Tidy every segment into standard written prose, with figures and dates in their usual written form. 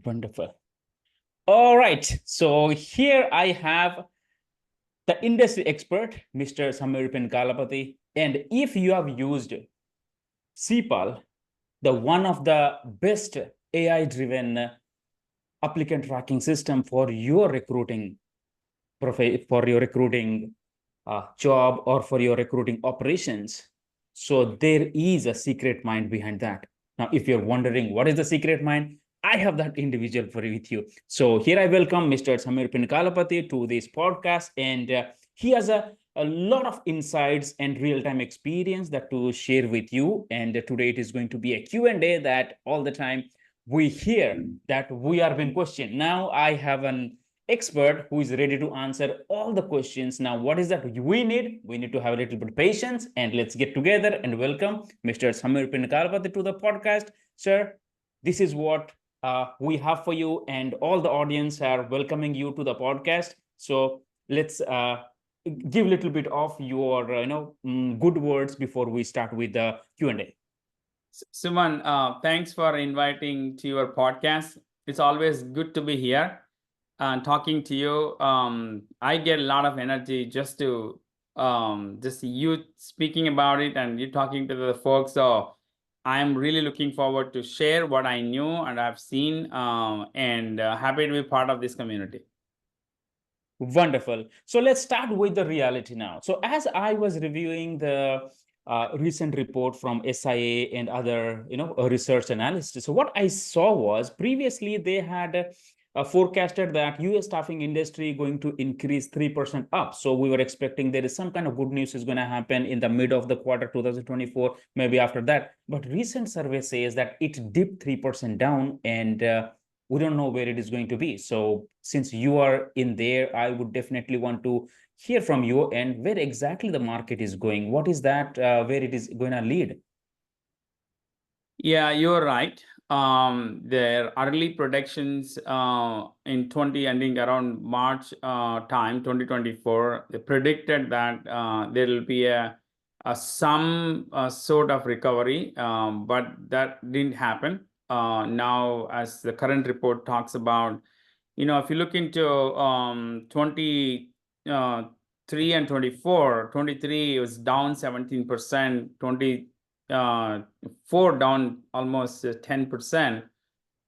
Wonderful. All right. So here I have the industry expert, Mr. Samir Penakalapati. And if you have used CEIPAL, the one of the best AI-driven applicant tracking system for your recruiting job or for your recruiting operations. So there is a secret mind behind that. Now, if you're wondering what is the secret mind, I have that individual for with you. So here I welcome Mr. Samir Penakalapati to this podcast, and he has a lot of insights and real-time experience that to share with you. And today it is going to be a Q&A that all the time we hear that we are being questioned. Now I have an expert who is ready to answer all the questions. Now, what is that we need? We need to have a little bit of patience, and let's get together and welcome Mr. Samir Penakalapati to the podcast. Sir, this is what we have for you, and all the audience are welcoming you to the podcast. So let's give a little bit of your good words before we start with the Q&A. Suman, thanks for inviting to your podcast. It's always good to be here and talking to you. I get a lot of energy just to just you speaking about it and you talking to the folks. So I'm really looking forward to share what I knew and I've seen, and happy to be part of this community. Wonderful. So let's start with the reality now. So as I was reviewing the recent report from SIA and other, research analysts, so what I saw was previously they had forecasted that US staffing industry going to increase 3% up. So we were expecting there is some kind of good news is going to happen in the mid of the quarter 2024, maybe after that. But recent survey says that it dipped 3% down, and we don't know where it is going to be. So since you are in there, I would definitely want to hear from you and where exactly the market is going. What is that, where it is going to lead? Yeah, you're right. Their early predictions in ending around March time 2024, they predicted that there will be some sort of recovery, but that didn't happen. Now, as the current report talks about, if you look into 23 and 24, 23 was down 17%, 24 down almost 10%.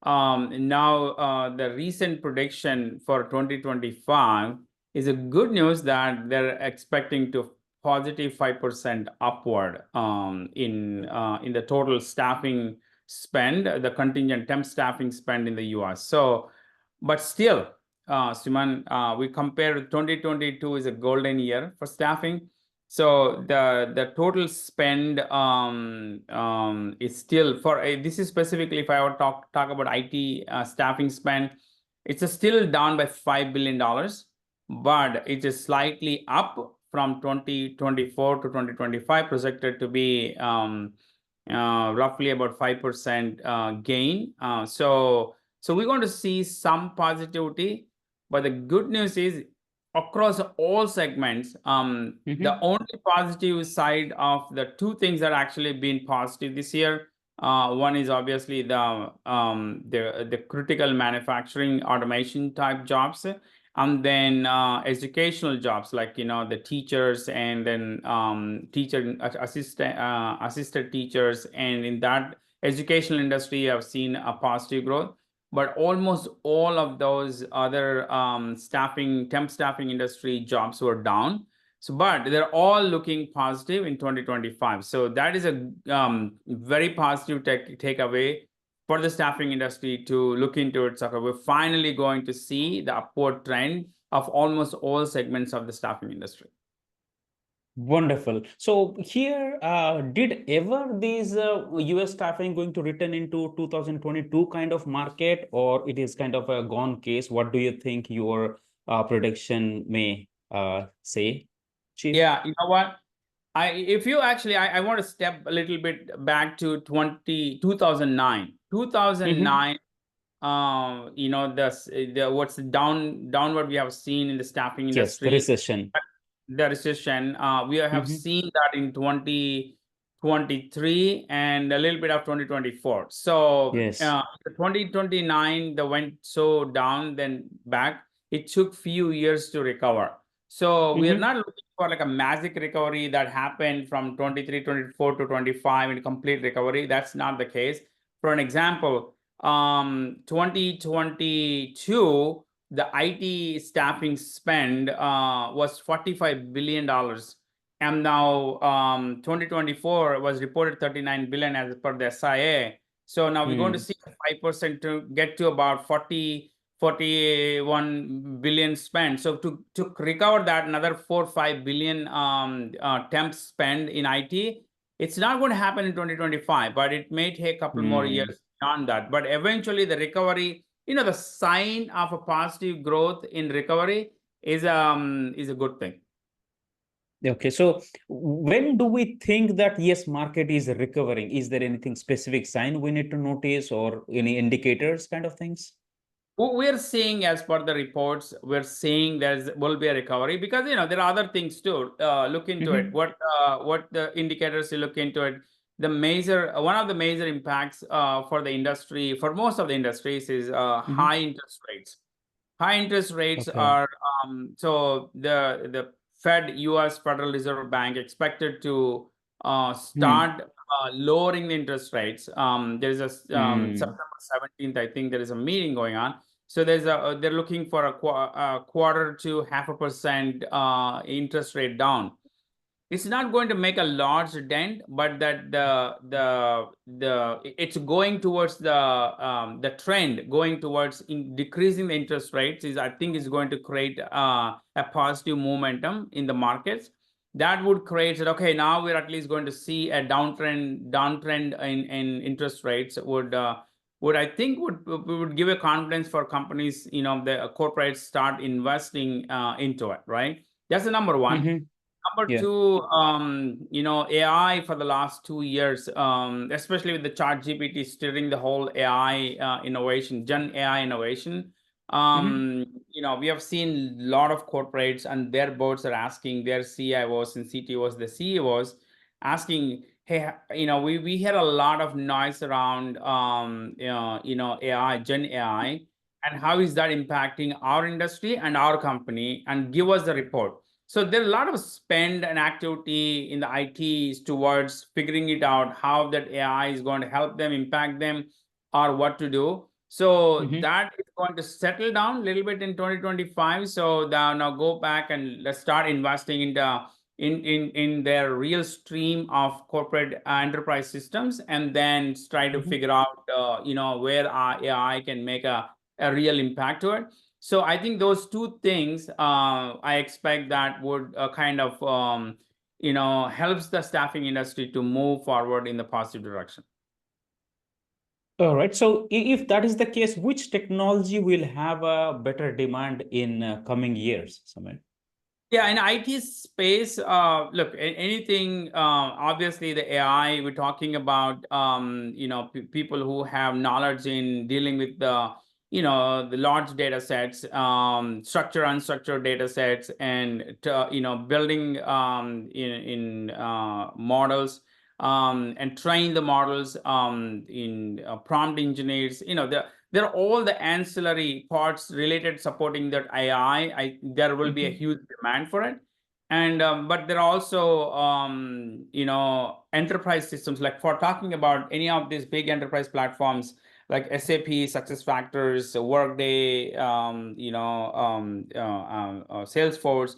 Now, the recent prediction for 2025 is a good news that they're expecting to positive 5% upward in the total staffing spend, the contingent temp staffing spend in the US. So, but still, Suman, we compare 2022 is a golden year for staffing. So the total spend is still for this is specifically if I would talk about IT staffing spend, it's still down by $5 billion, but it is slightly up from 2024 to 2025, projected to be roughly about 5% gain. So we're going to see some positivity, but the good news is across all segments, the only positive side of the two things that actually been positive this year, one is obviously the critical manufacturing automation type jobs, and then educational jobs like the teachers and then assisted teachers, and in that educational industry I've seen a positive growth. But almost all of those other temp staffing industry jobs were down. So, but they're all looking positive in 2025. So that is a very positive takeaway for the staffing industry to look into it. So we're finally going to see the upward trend of almost all segments of the staffing industry. Wonderful. So here, did ever these US staffing going to return into 2022 kind of market, or it is kind of a gone case? What do you think your prediction may say, Chief? Yeah, you know what? I want to step a little bit back to 2009. 2009, what's the downward we have seen in the staffing industry. Yes, the recession. The recession. We have seen that in 2010 23 and a little bit of 2024. So Yes. 2029, they went so down, then back. It took few years to recover. So we are not looking for like a magic recovery that happened from 23, 24 to 25 in complete recovery. That's not the case. For an example, 2022, the IT staffing spend was $45 billion. And now 2024 was reported 39 billion as per the SIA. So now we're going to see 5% to get to about 41 billion spent. So to recover that another 4-5 billion temp spend in IT, it's not going to happen in 2025, but it may take a couple more years beyond that. But eventually the recovery, the sign of a positive growth in recovery is a good thing. Okay, so when do we think that yes, market is recovering? Is there anything specific sign we need to notice or any indicators kind of things? We're seeing, as per the reports, we're seeing will be a recovery because there are other things too. Look into it. What the indicators you look into it. One of the major impacts for the industry, for most of the industries, is high interest rates. High interest rates are so the Fed, U.S. Federal Reserve Bank, expected to start lowering the interest rates. There is a September 17th, I think there is a meeting going on. So they're looking for a quarter to 0.5% interest rate down. It's not going to make a large dent, but that it's going towards the trend going towards decreasing the interest rates I think is going to create a positive momentum in the markets. That would create that, okay, now we're at least going to see a downtrend in interest rates would I think would give a confidence for companies, the corporates start investing into it, right? That's the number one. Number two, AI for the last 2 years, especially with the ChatGPT steering the whole AI innovation, Gen AI innovation. We have seen a lot of corporates and their boards are asking their CIOs and CTOs, the CEOs, asking, hey, we had a lot of noise around, AI, Gen AI, and how is that impacting our industry and our company, and give us the report. So there's a lot of spend and activity in the ITs towards figuring it out, how that AI is going to help them, impact them, or what to do. So that is going to settle down a little bit in 2025. So now go back and let's start investing in their real stream of corporate enterprise systems, and then try to figure out where our AI can make a real impact to it. So I think those two things, I expect that would kind of, helps the staffing industry to move forward in the positive direction. All right. So if that is the case, which technology will have a better demand in coming years, Suman? Yeah, in IT space, look, anything, obviously the AI, we're talking about, people who have knowledge in dealing with the large data sets, structured, unstructured data sets, and, building in models, and train the models in prompt engineers, they're all the ancillary parts related supporting that AI. There will be a huge demand for it. And but there are also enterprise systems, like for talking about any of these big enterprise platforms like SAP, SuccessFactors, Workday, Salesforce.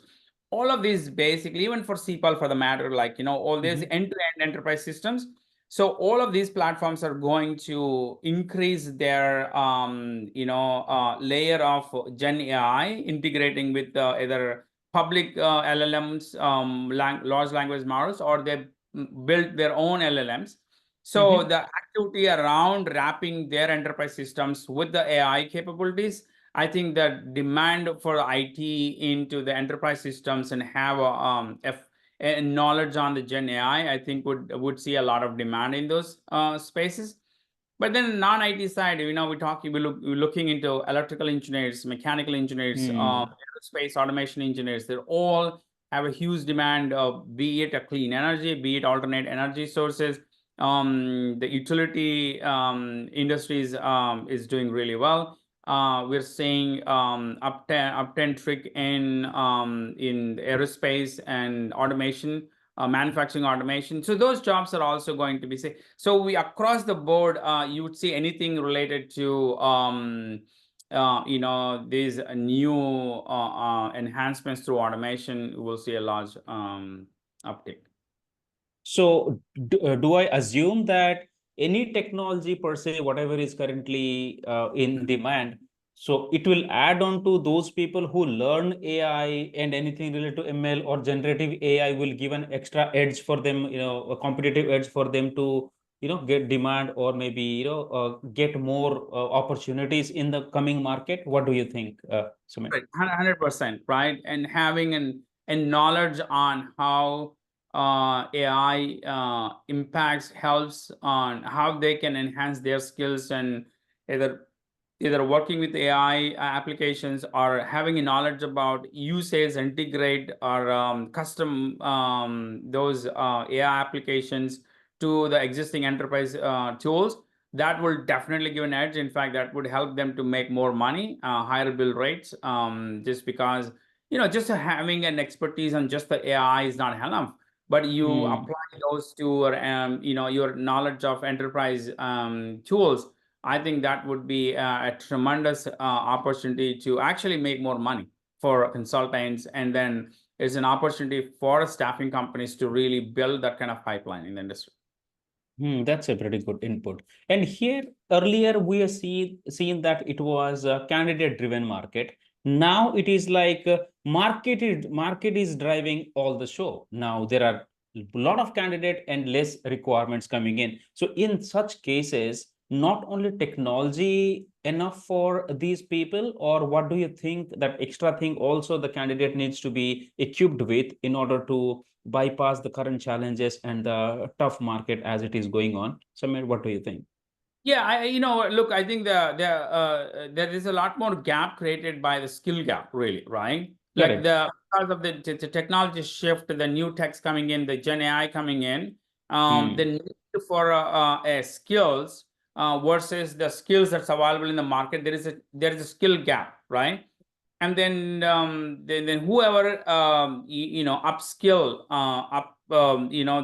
All of these basically, even for CEIPAL for the matter, like all these end-to-end enterprise systems. So all of these platforms are going to increase their layer of Gen AI, integrating with either public LLMs, large language models, or they build their own LLMs. So the activity around wrapping their enterprise systems with the AI capabilities, I think that demand for IT into the enterprise systems and have a knowledge on the Gen AI, I think would see a lot of demand in those spaces. But then non-IT side, we're looking into electrical engineers, mechanical engineers, aerospace automation engineers. They're all have a huge demand of, be it a clean energy, be it alternate energy sources. The utility industries is doing really well. We're seeing up 10 trick in aerospace and automation, manufacturing automation. So those jobs are also going to be safe. So we across the board, you would see anything related to these new enhancements through automation. You will see a large uptick. So do I assume that any technology per se, whatever is currently in demand, so it will add on to those people who learn AI and anything related to ML or generative AI will give an extra edge for them, a competitive edge for them to, get demand or maybe, get more opportunities in the coming market. What do you think, Sumit? Right, 100%, right? And having an knowledge on how AI impacts, helps on how they can enhance their skills, and either working with AI applications or having a knowledge about usage, integrate or custom those AI applications to the existing enterprise tools, that will definitely give an edge. In fact, that would help them to make more money, higher bill rates, just because, just having an expertise on just the AI is not enough, but you apply those to your knowledge of enterprise tools. I think that would be a tremendous opportunity to actually make more money for consultants, and then it's an opportunity for staffing companies to really build that kind of pipeline in the industry. That's a pretty good input. And here earlier we are seen that it was a candidate-driven market. Now it is like market is driving all the show. Now there are a lot of candidate and less requirements coming in. So in such cases, not only technology enough for these people, or what do you think that extra thing also the candidate needs to be equipped with in order to bypass the current challenges and the tough market as it is going on? Samir, what do you think? Yeah, look, I think there is a lot more gap created by the skill gap, really, right? Like Correct. because of the technology shift, the new techs coming in, the Gen AI coming in, the Hmm. need for a skills versus the skills that's available in the market, there is a skill gap, right? And then whoever upskill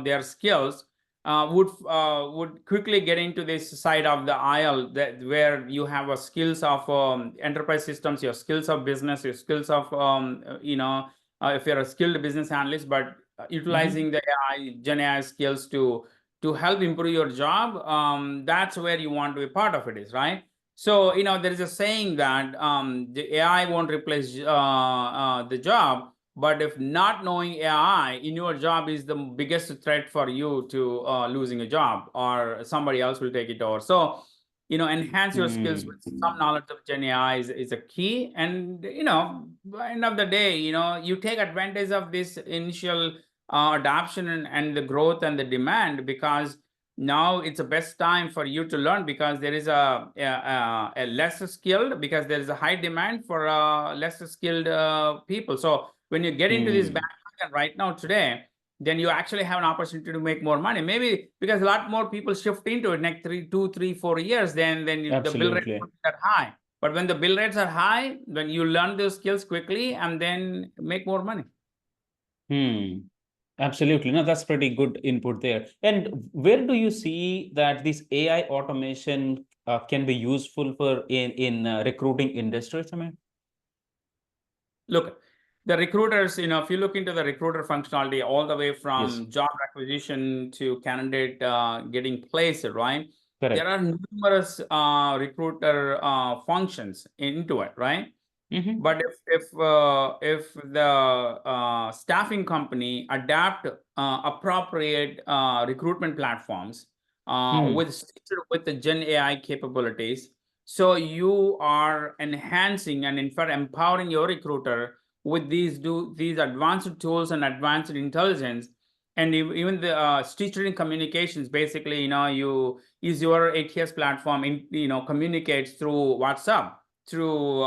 their skills would quickly get into this side of the aisle, that where you have a skills of enterprise systems, your skills of business, your skills of if you're a skilled business analyst, but Hmm. utilizing the AI, Gen AI skills to help improve your job. That's where you want to be part of it is, right? So, there is a saying that the AI won't replace the job, but if not knowing AI in your job is the biggest threat for you to losing a job, or somebody else will take it over. So, enhance your skills with some knowledge of Gen AI is a key. And, by the end of the day, you take advantage of this initial adoption and the growth and the demand, because now it's the best time for you to learn, because there is a less skilled, because there is a high demand for less skilled people. So when you get into this Hmm. bandwagon right now today, then you actually have an opportunity to make more money. Maybe because a lot more people shift into it next 2, 3, 4 years, the bill rate Absolutely. won't be that high. But when the bill rates are high, then you learn those skills quickly and then make more money. Hmm. Absolutely. No, that's pretty good input there. And where do you see that this AI automation can be useful for in recruiting industry, Samir? Look, the recruiters, if you look into the recruiter functionality all the way Yes. from job acquisition to candidate getting placed, right? There Correct. are numerous recruiter functions into it, right? Mm-hmm. But if the staffing company adapt appropriate recruitment platforms Hmm. with the Gen AI capabilities, so you are enhancing and in fact empowering your recruiter with these advanced tools and advanced intelligence, and even the stitching communications. Basically, you use your ATS platform in communicates through WhatsApp. through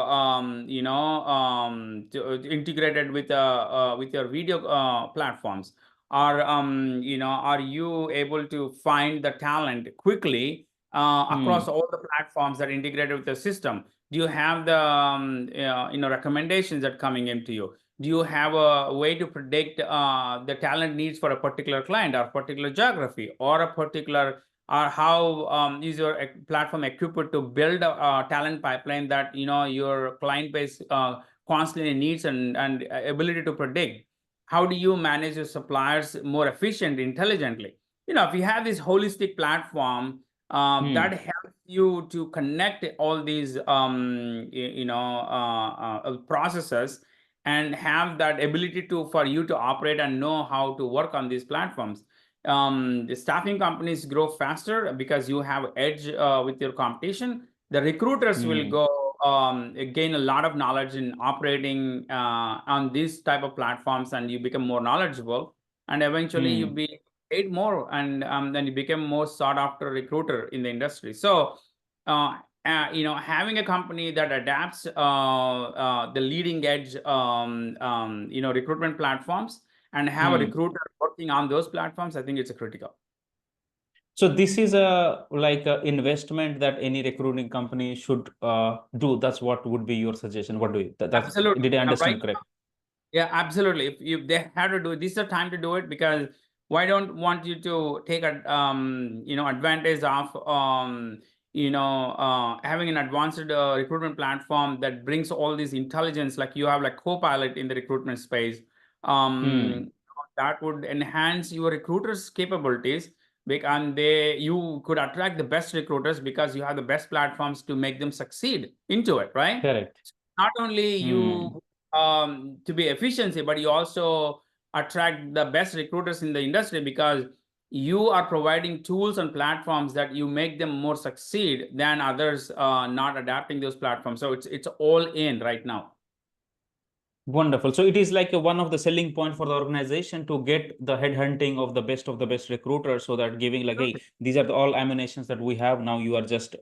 integrated with your video platforms? Or are you able to find the talent quickly across all the platforms that are integrated with the system? Do you have the recommendations that coming into you? Do you have a way to predict the talent needs for a particular client or particular geography or a particular, or how is your platform equipped to build a talent pipeline that your client base constantly needs and ability to predict? How do you manage your suppliers more efficiently, intelligently? If you have this holistic platform that helps you to connect all these processes and have that ability to for you to operate and know how to work on these platforms. The staffing companies grow faster because you have edge with your competition. The recruiters will go gain a lot of knowledge in operating on these type of platforms, and you become more knowledgeable, and eventually you be paid more, and then you become more sought after recruiter in the industry. So having a company that adapts the leading edge recruitment platforms and have a recruiter working on those platforms, I think it's a critical. So this is a investment that any recruiting company should do. That's what would be your suggestion. What do you? That's Absolutely. did I understand Right. correct? Yeah, absolutely. If they have to do it, this is the time to do it, because why don't want you to take a advantage of having an advanced recruitment platform that brings all this intelligence, like you have like Copilot in the recruitment space. That would enhance your recruiters' capabilities, and you could attract the best recruiters because you have the best platforms to make them succeed into it, right? Correct. Not only you to be efficiency, but you also attract the best recruiters in the industry, because you are providing tools and platforms that you make them more succeed than others not adapting those platforms. So it's all in right now. Wonderful. So it is like one of the selling point for the organization to get the headhunting of the best recruiters, so that giving like, hey, these are all ammunitions that we have. Now you are just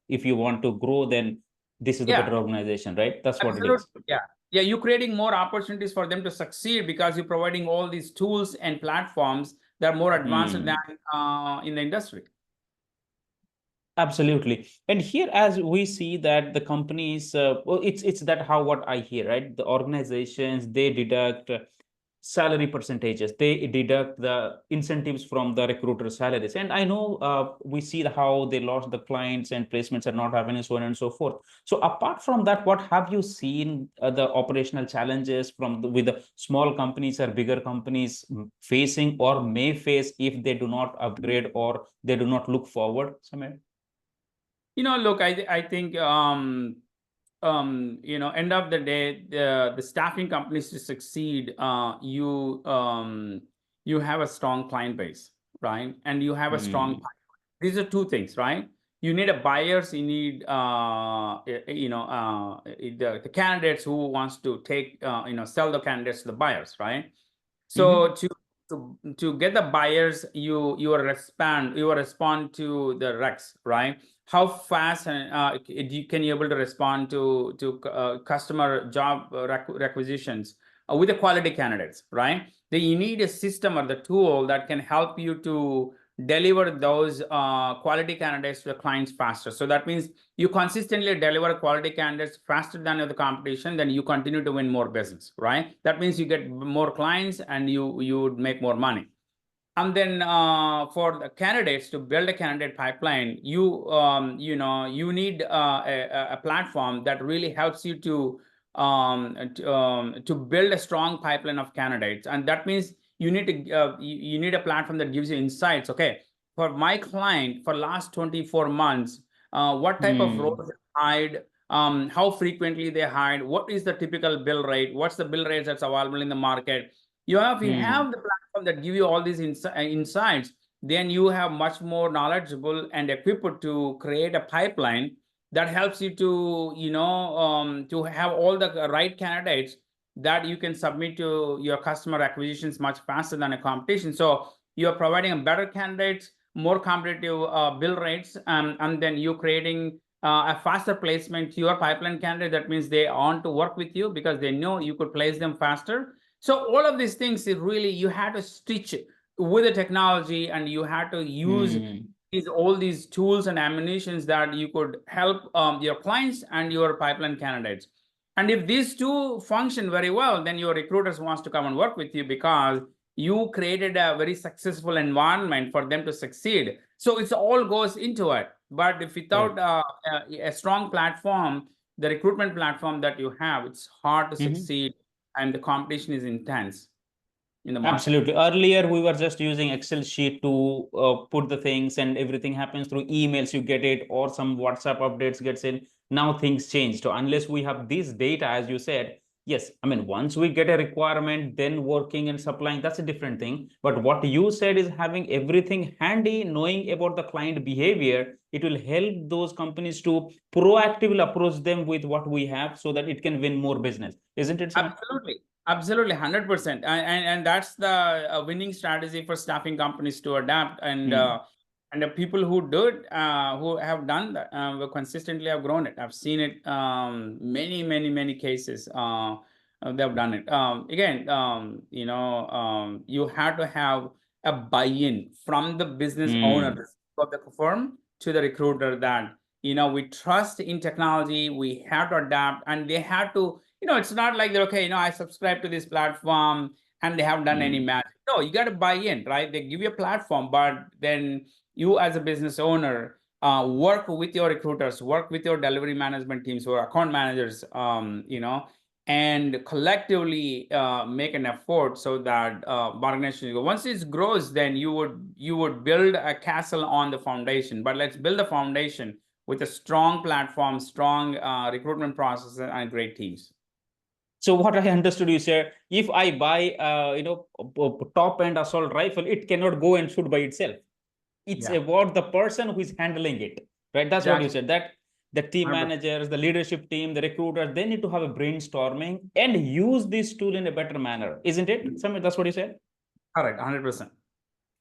if you want to grow, then this is the better organization, right? That's what it is. Yeah, you're creating more opportunities for them to succeed because you're providing all these tools and platforms that are more advanced than in the industry. Absolutely. And here, as we see that the companies, well, it's that how what I hear, right? The organizations, they deduct salary percentages, they deduct the incentives from the recruiter salaries. And I know we see how they lost the clients and placements are not happening, so on and so forth. So apart from that, what have you seen the operational challenges with the small companies or bigger companies facing or may face if they do not upgrade or they do not look forward, Samir? Look, I think end of the day, the staffing companies to succeed, you have a strong client base, right? And you have a strong pipeline. These are two things, right? You need a buyers, you need the candidates who wants to take sell the candidates to the buyers, right? So to get the buyers, you respond to the recs, right? How fast can you able to respond to customer job requisitions with the quality candidates, right? Then you need a system or the tool that can help you to deliver those quality candidates to the clients faster. So that means you consistently deliver quality candidates faster than the competition, then you continue to win more business, right? That means you get more clients and you would make more money. And then for the candidates, to build a candidate pipeline, you need a platform that really helps you to build a strong pipeline of candidates. And that means you need a platform that gives you insights. Okay, for my client, for last 24 months, what type of roles they hired, how frequently they hired, what is the typical bill rate, what's the bill rate that's available in the market. If you have the platform that give you all these insights, then you have much more knowledgeable and equipped to create a pipeline that helps you to to have all the right candidates that you can submit to your customer acquisitions much faster than a competition. So you're providing a better candidates, more competitive bill rates, and then you're creating a faster placement to your pipeline candidate. That means they want to work with you because they know you could place them faster. So all of these things is really, you had to stitch with the technology, and you had to use all these tools and ammunitions that you could help your clients and your pipeline candidates. And if these two function very well, then your recruiters wants to come and work with you because you created a very successful environment for them to succeed. So it's all goes into it. But if without a strong platform, the recruitment platform that you have, it's hard to succeed, and the competition is intense in the market. Absolutely. Earlier, we were just using Excel sheet to put the things, and everything happens through emails. You get it, or some WhatsApp updates gets in. Now things change. So unless we have this data, as you said, yes, I mean, once we get a requirement, then working and supplying, that's a different thing. But what you said is having everything handy, knowing about the client behavior, it will help those companies to proactively approach them with what we have so that it can win more business. Isn't it, Suman? Absolutely. Absolutely, 100%. And that's the winning strategy for staffing companies to adapt. And the people who do it, who have done that, will consistently have grown it. I've seen it many cases. They've done it. Again, you have to have a buy-in from the business owner of the firm to the recruiter that, we trust in technology, we have to adapt, and they have to, it's not like they're, okay, I subscribe to this platform and they haven't done any magic. No, you got to buy in, right? They give you a platform, but then you as a business owner, work with your recruiters, work with your delivery management teams or account managers, and collectively make an effort so that organization, once it grows, then you would build a castle on the foundation. But let's build the foundation with a strong platform, strong recruitment process, and great teams. So what I understood you said, if I buy, top end assault rifle, it cannot go and shoot by itself. It's about the person who is handling it, right? That's what you said. That the team managers, the leadership team, the recruiters, they need to have a brainstorming and use this tool in a better manner, isn't it? Samir, that's what you said. Correct, 100%.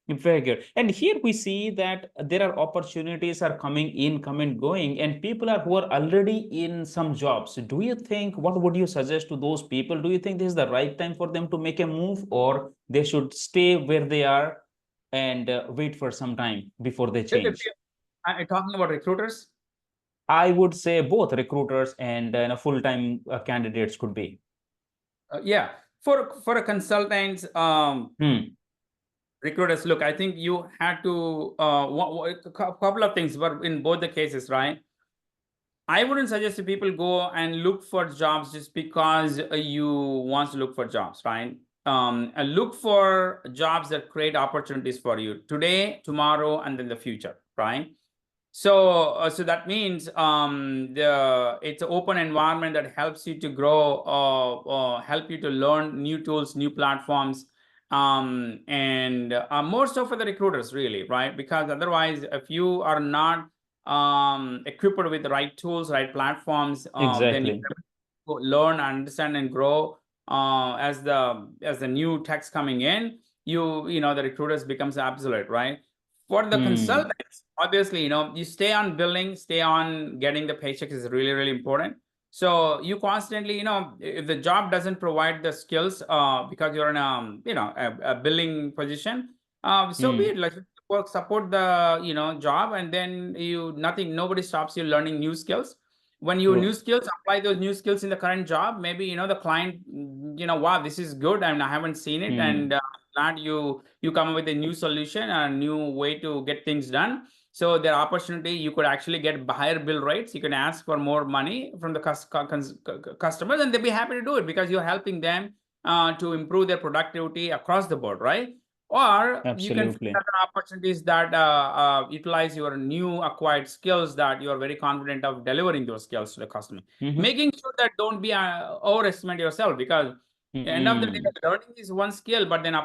Very good. And here we see that there are opportunities are coming in, coming, going, and people who are already in some jobs. Do you think, what would you suggest to those people? Do you think this is the right time for them to make a move, or they should stay where they are and wait for some time before they change? Are you talking about recruiters? I would say both recruiters and full-time candidates could be. Yeah, for a consultant, recruiters, look, I think you had to a couple of things, but in both the cases, right? I wouldn't suggest that people go and look for jobs just because you want to look for jobs, right? Look for jobs that create opportunities for you today, tomorrow, and then the future, right? So that means it's an open environment that helps you to grow, help you to learn new tools, new platforms, and more so for the recruiters, really, right? Because otherwise, if you are not equipped with the right tools, right platforms, then you learn, understand, and grow as the new techs coming in. The recruiters becomes obsolete, right? For the consultants, obviously, you stay on billing, stay on getting the paychecks is really, really important. So you constantly, if the job doesn't provide the skills, because you're in a billing position, so be it. Like, support the job, and then nobody stops you learning new skills. When you new skills, apply those new skills in the current job. Maybe the client, wow, this is good, and I haven't seen it, and glad you come up with a new solution, a new way to get things done. So there are opportunity, you could actually get higher bill rates. You can ask for more money from the customers, and they'll be happy to do it because you're helping them to improve their productivity across the board, right? Or you can find other opportunities that utilize your new acquired skills that you are very confident of delivering those skills to the customer. Making sure that don't be overestimate yourself, because at the end of the day, learning is one skill, but then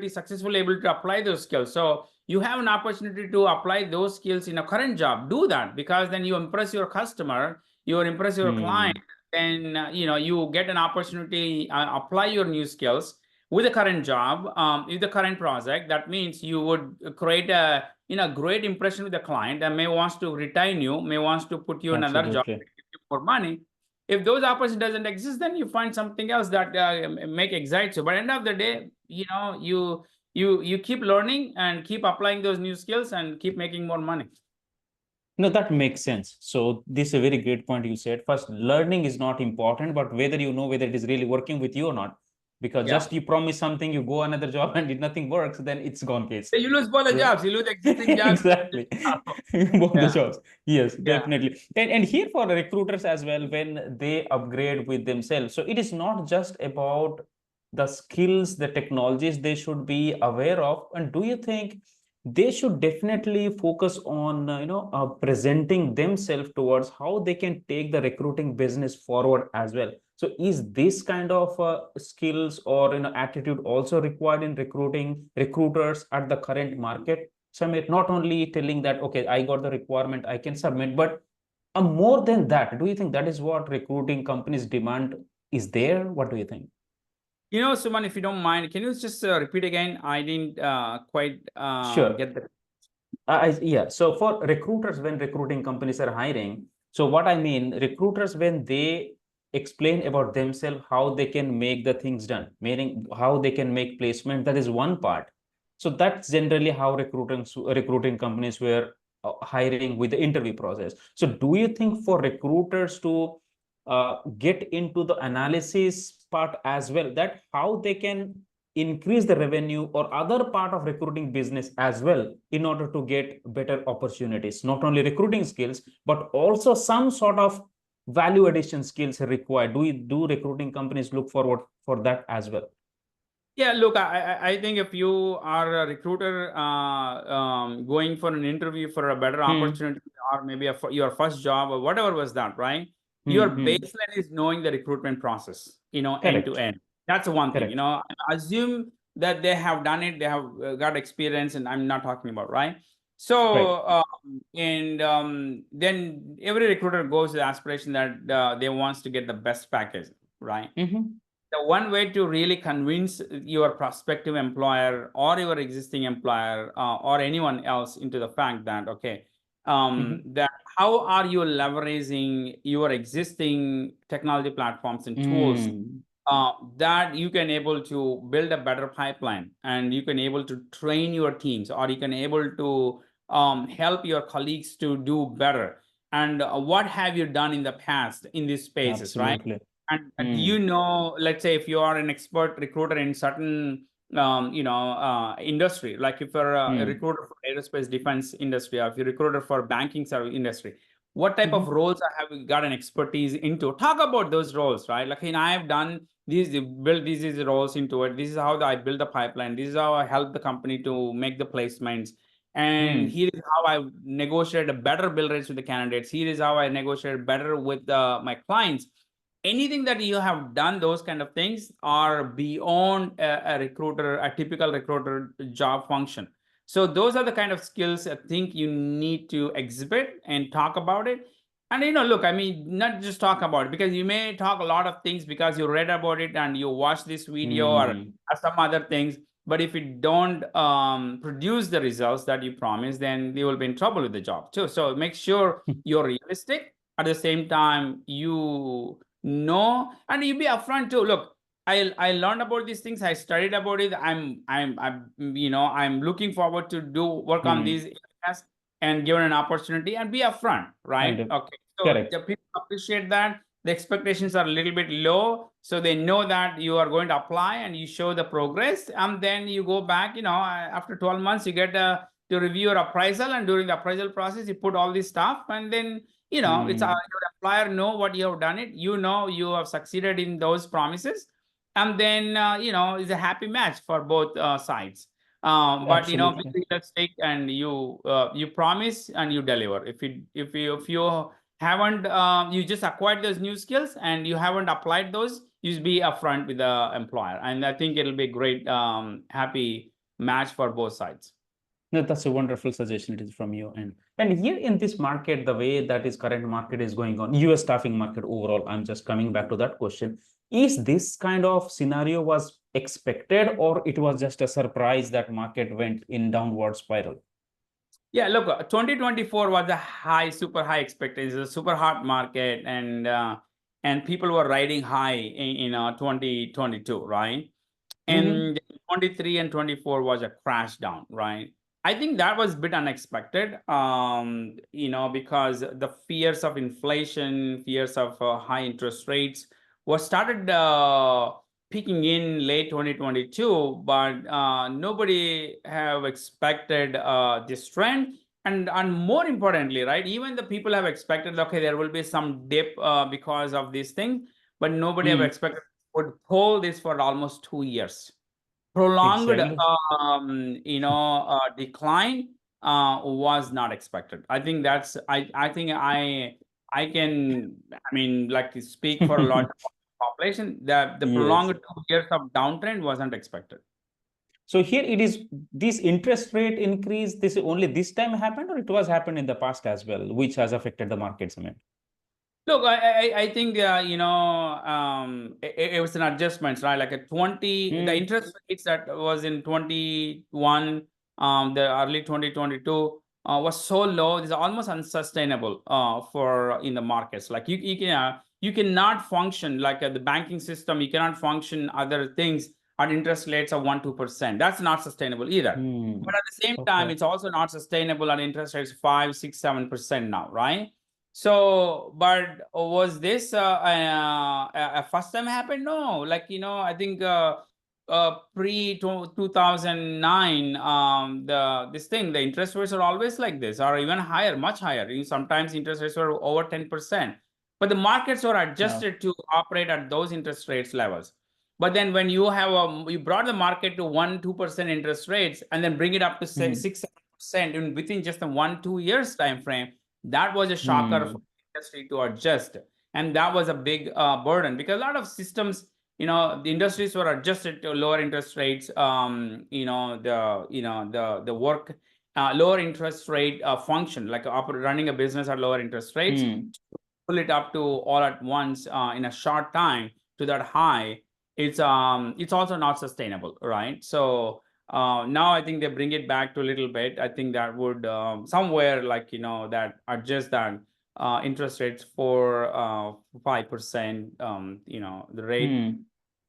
successfully able to apply those skills. So you have an opportunity to apply those skills in a current job. Do that, because then you impress your customer, you impress your client, then you get an opportunity apply your new skills with the current job, with the current project. That means you would create a great impression with the client and may wants to retain you, may wants to put you in another job, Absolutely. give you more money. If those opportunities doesn't exist, then you find something else that make excites you. But end of the day, you keep learning and keep applying those new skills and keep making more money. No, that makes sense. So this is a very great point you said. First, learning is not important, but whether you know whether it is really working with you or not. Because Yeah. just you promise something, you go another job, and if nothing works, then it's gone case. You lose both the So jobs. You lose existing jobs. exactly. Both the Yeah. jobs. Yes, Yeah. definitely. And here for recruiters as well, when they upgrade with themselves. So it is not just about the skills, the technologies they should be aware of. And do you think they should definitely focus on presenting themselves towards how they can take the recruiting business forward as well? So is this kind of skills or attitude also required in recruiting recruiters at the current market? So I mean, not only telling that, okay, I got the requirement, I can submit, but more than that, do you think that is what recruiting companies demand is there? What do you think? Suman, if you don't mind, can you just repeat again? I didn't quite Sure. get the. Yeah. So for recruiters, when recruiting companies are hiring, so what I mean, recruiters, when they explain about themselves, how they can make the things done, meaning how they can make placement, that is one part. So that's generally how recruiting companies were hiring with the interview process. So do you think for recruiters to get into the analysis part as well, that how they can increase the revenue or other part of recruiting business as well in order to get better opportunities, not only recruiting skills but also some sort of value addition skills are required? Do recruiting companies look forward for that as well? Yeah, look, I think if you are a recruiter going for an interview for a better Hmm. opportunity or maybe your first job or whatever was that, right? Your Hmm. baseline is knowing the recruitment process, end to Correct. end. That's one thing, Correct. assume that they have done it, they have got experience, and I'm not talking about, right? So, Right. then every recruiter goes with the aspiration that they wants to get the best package, right? Hmm. The one way to really convince your prospective employer or your existing employer or anyone else into the fact that, okay, Hmm. that how are you leveraging your existing technology platforms and tools Hmm. that you can able to build a better pipeline, and you can able to train your teams, or you can able to help your colleagues to do better, and what have you done in the past in these spaces, right? Absolutely. And do Hmm. you know, let's say if you are an expert recruiter in certain industry, like if you're a Hmm. recruiter for aerospace defense industry, or if you're a recruiter for banking service industry, what type of Hmm. roles have you got an expertise into? Talk about those roles, right? Like, I have done these, build these roles into it. This is how I build the pipeline. This is how I help the company to make the placements. And Hmm. here is how I negotiate a better bill rates with the candidates. Here is how I negotiate better with my clients. Anything that you have done, those kind of things are beyond a recruiter, a typical recruiter job function. So those are the kind of skills I think you need to exhibit and talk about it. And look, I mean, not just talk about it, because you may talk a lot of things because you read about it and you watch this video Hmm. or some other things. But if you don't produce the results that you promise, then you will be in trouble with the job too. So make sure you're realistic. At the same time, you know, and you be upfront too. Look, I learned about these things. I studied about it. I'm looking forward to do work on Hmm. these areas and given an opportunity, and be upfront, And right? Okay. So correct. the people appreciate that. The expectations are a little bit low, so they know that you are going to apply and you show the progress, and then you go back. After 12 months, you get to review your appraisal, and during the appraisal process, you put all this stuff, and then it's Hmm. your employer know what you have done it. You have succeeded in those promises, and then it's a happy match for both sides. But be Absolutely. realistic, and you promise and you deliver. If you haven't you just acquired those new skills and you haven't applied those, you just be upfront with the employer, and I think it'll be a great happy match for both sides. No, that's a wonderful suggestion. It is from you. And here in this market, the way that is current market is going on, US staffing market overall, I'm just coming back to that question. Is this kind of scenario was expected, or it was just a surprise that market went in downward spiral? Yeah, look, 2024 was a super high expectation, a super hot market, and people were riding high in 2022, right? Mm-hmm. And 23 and 24 was a crash down, right? I think that was a bit unexpected, because the fears of inflation, fears of high interest rates was started peaking in late 2022, but nobody have expected this trend. And more importantly, right, even the people have expected, okay, there will be some dip because of this thing, but nobody have Mm, expected would hold this for almost 2 years. Prolonged exactly. decline was not expected. I think that's I think I can, I mean, like, speak for a lot of population that the Yes. prolonged 2 years of downtrend wasn't expected. So here it is, this interest rate increase, this only this time happened, or it was happened in the past as well, which has affected the markets, I mean. Look, I think it was an adjustment, right? Like a 20, the Mm, interest rates that was in 21, the early 2022 was so low, it's almost unsustainable for in the markets. Like you cannot function like the banking system. You cannot function other things at interest rates of 1-2%. That's not sustainable either. But mm, at the same time, okay. it's also not sustainable at interest rates 5, 6, 7% now, right? So, but was this a first time happened? No, like, I think pre 2009, the interest rates are always like this, or even higher, much higher. Sometimes interest rates were over 10%, but the markets were Yeah. adjusted to operate at those interest rates levels. But then when you brought the market to 1-2% interest rates and then bring it up to say Mm, 6-7% within just a 1-2 years time frame, that was a shocker for mm, the industry to adjust. And that was a big burden because a lot of systems, the industries were adjusted to lower interest rates, the work, lower interest rate function, like running a business at lower interest rates, mm. pull it up to all at once in a short time to that high, it's also not sustainable, right? So now I think they bring it back to a little bit. I think that would somewhere, like, that adjust that interest rates for 5%, the rate Mm.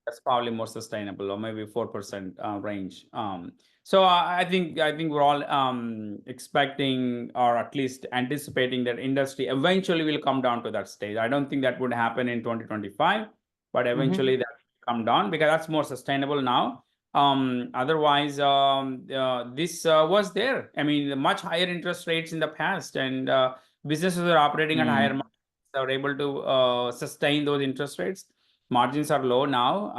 that's probably more sustainable, or maybe 4% range. So I think we're all expecting, or at least anticipating, that industry eventually will come down to that stage. I don't think that would happen in 2025, but eventually Mm-hmm. that will come down because that's more sustainable now. Otherwise, this was there. I mean, the much higher interest rates in the past, and businesses are operating at higher Mm. margins, are able to sustain those interest rates. Margins are low now.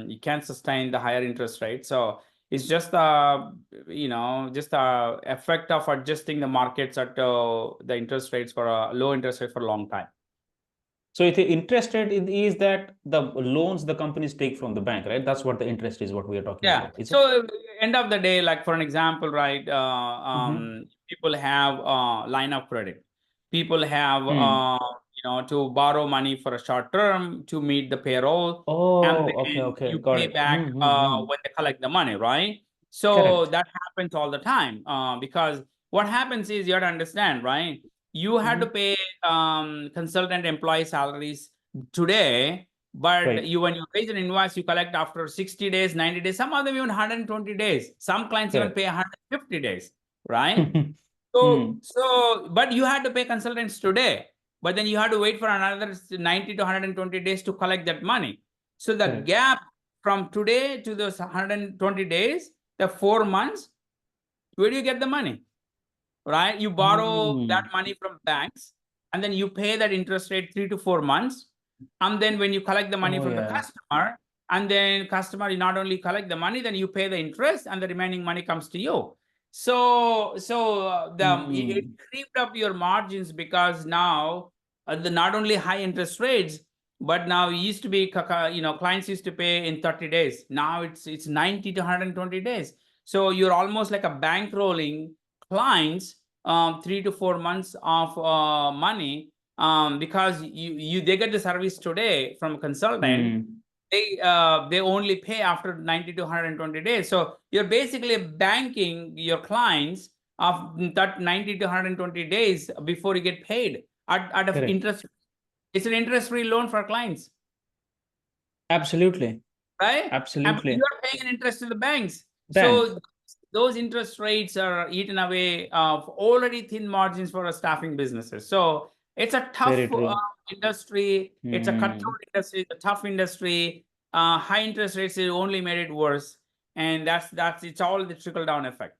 You can't sustain the higher interest rate. So it's just just the effect of adjusting the markets at the interest rates for a low interest rate for a long time. So if the interest rate is that the loans the companies take from the bank, right? That's what the interest is, what we are talking Yeah. about, is it? So end of the day, like for an example, right? Mm-hmm. People have line of credit. People have Mm. to borrow money for a short term to meet the payroll, and Oh, okay, then okay, you got pay it. back Mm-hmm. when they collect the money, right? So Correct. that happens all the time because what happens is, you have to understand, right? You had to Mm-hmm. pay consultant employee salaries today, but Right. you, when you raise an invoice, you collect after 60 days, 90 days, some of them even 120 days. Some clients even Correct. pay 150 days, right? So, Mm. but you had to pay consultants today, but then you had to wait for another 90 to 120 days to collect that money. So the Correct. gap from today to those 120 days, the 4 months, where do you get the money? Right? You borrow that Mm. money from banks, and then you pay that interest rate 3 to 4 months. And then when you collect the money Oh, from the yeah. customer, and then customer, you not only collect the money, then you pay the interest, and the remaining money comes to you. So it Mm. creeped up your margins because now the not only high interest rates, but now it used to be clients used to pay in 30 days. Now it's 90 to 120 days. So you're almost like a bank rolling clients 3 to 4 months of money because they get the service today from a consultant. Mm. They only pay after 90 to 120 days. So you're basically banking your clients of that 90 to 120 days before you get paid at a Correct. interest. It's an interest-free loan for clients, Absolutely. right? And Absolutely. you are paying an interest to the banks. Bank. So those interest rates are eaten away of already thin margins for staffing businesses. So it's a Very tough true. industry. It's a Hmm. cutthroat industry. It's a tough industry. High interest rates only made it worse, and that's it's all the trickle down effect.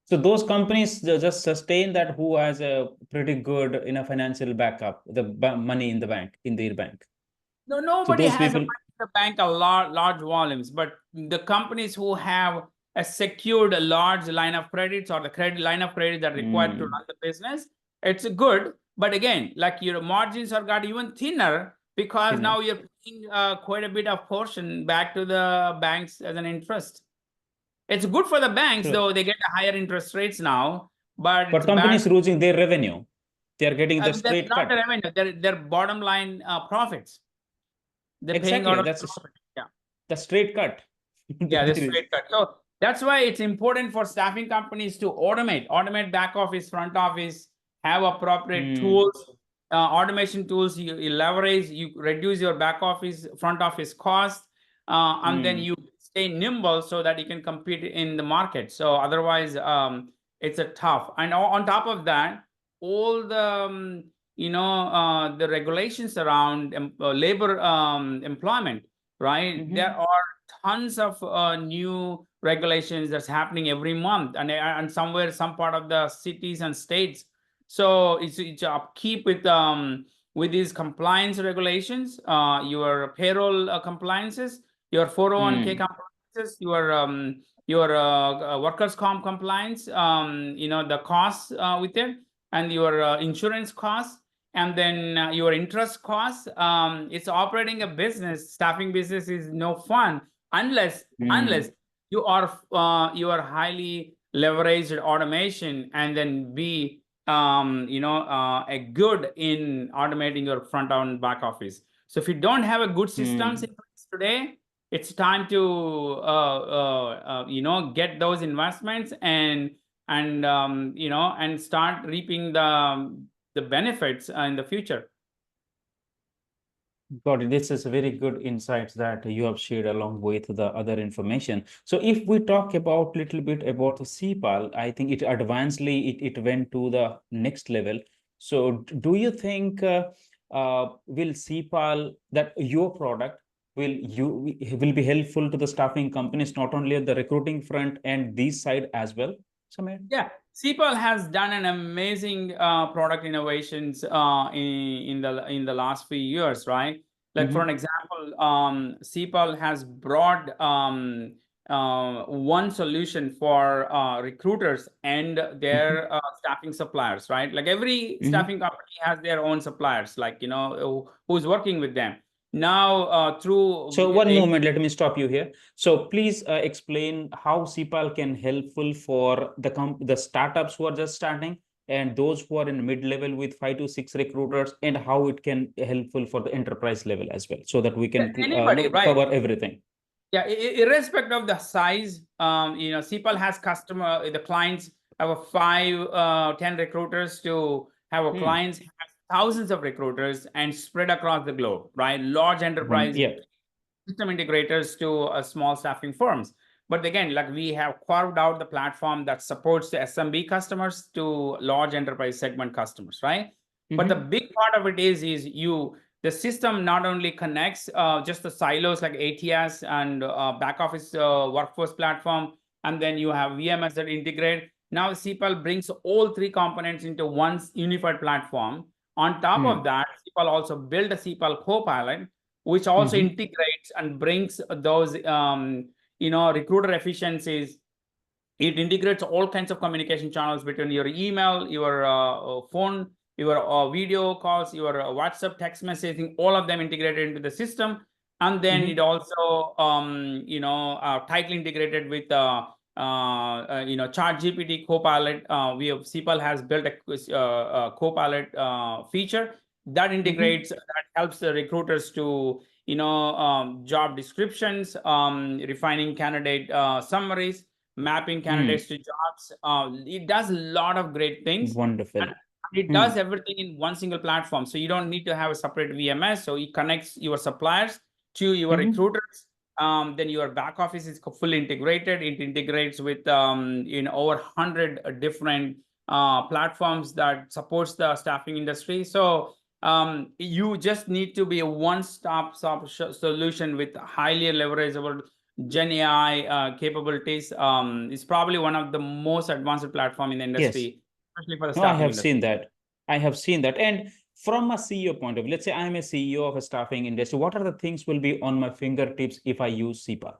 So those companies just sustain that who has a pretty good financial backup, the money in the bank, in their bank. No, So nobody those has a people, money in the bank a large volumes, but the companies who have a secured a large line of credits or the credit line of credit that are required to mm, run the business, it's good. But again, like your margins are got even thinner because thinner. now you're paying quite a bit of portion back to the banks as an interest. It's good for the banks, True. though they get higher interest rates now, but But it's bad. companies losing their revenue. They are getting the That's straight not the cut. revenue; their bottom line profits. They're paying out Exactly. of That's profit. Yeah. the straight cut. Yeah, the There is. straight cut. So that's why it's important for staffing companies to automate back office, front office, have appropriate Mm, tools, automation tools. You leverage, you reduce your back office, front office cost, and then mm, you stay nimble so that you can compete in the market. So otherwise, it's a tough. And on top of that, all the the regulations around labor employment, right? mhm, There are tons of new regulations that's happening every month, and somewhere some part of the cities and states. So it's upkeep with these compliance regulations, your payroll compliances, your 401k mm, compliances, your workers comp compliance, the costs with it, and your insurance costs, and then your interest costs. It's operating a business. Staffing business is no fun unless mm. you are highly leveraged automation, and then be a good in automating your front and back office. So if you don't have a good systems in Mm. place today, it's time to get those investments and start reaping the benefits in the future. Got it. This is very good insights that you have shared along with the other information. So if we talk about little bit about the CPAL, I think it advancedly it went to the next level. So do you think will CPAL that your product will be helpful to the staffing companies not only at the recruiting front and this side as well, Samir? Yeah, CEIPAL has done an amazing product innovations in the last few years, right? Like for an Mm-hmm. example, CEIPAL has brought one solution for recruiters and Mm-hmm. their staffing suppliers, right? Like every Mm-hmm. staffing company has their own suppliers, like who's working with them. Now through So one moment, let me stop you here. So please explain how CPAL can helpful for the startups who are just starting and those who are in mid-level with 5 to 6 recruiters, and how it can helpful for the enterprise level as well, so that we can anybody, right? cover everything. Yeah, irrespective of the size, CPAL has the clients have a 10 recruiters to have a Hmm. clients has thousands of recruiters and spread across the globe, right? Large enterprise Yeah. system integrators to small staffing firms. But again, like we have carved out the platform that supports the SMB customers to large enterprise segment customers, right? But the Mm-hmm. big part of it is the system not only connects just the silos like ATS and back office workforce platform, and then you have VMS that integrate. Now CPAL brings all three components into one unified platform. On top of Hmm. that, CPAL also built a CPAL Copilot, which also Mm-hmm. integrates and brings those recruiter efficiencies. It integrates all kinds of communication channels between your email, your phone, your video calls, your WhatsApp text messaging, all of them integrated into the system. And then it Mm-hmm. also tightly integrated with Chat GPT Copilot. CPAL has built a Copilot feature that Mm-hmm. integrates, that helps the recruiters to job descriptions, refining candidate summaries, mapping candidates to jobs. It does a lot of great things. Wonderful. It does everything in one single platform. So you don't need to have a separate VMS. So it connects your suppliers to your recruiters. Then your back office is fully integrated. It integrates with over 100 different platforms that supports the staffing industry. So you just need to be a one-stop solution with highly leverageable Gen AI capabilities. It's probably one of the most advanced platform in the Yes. industry, especially for the No, I staffing have industry. seen that. I have seen that. And from a CEO point of view, let's say I'm a CEO of a staffing industry, what are the things will be on my fingertips if I use CEIPAL?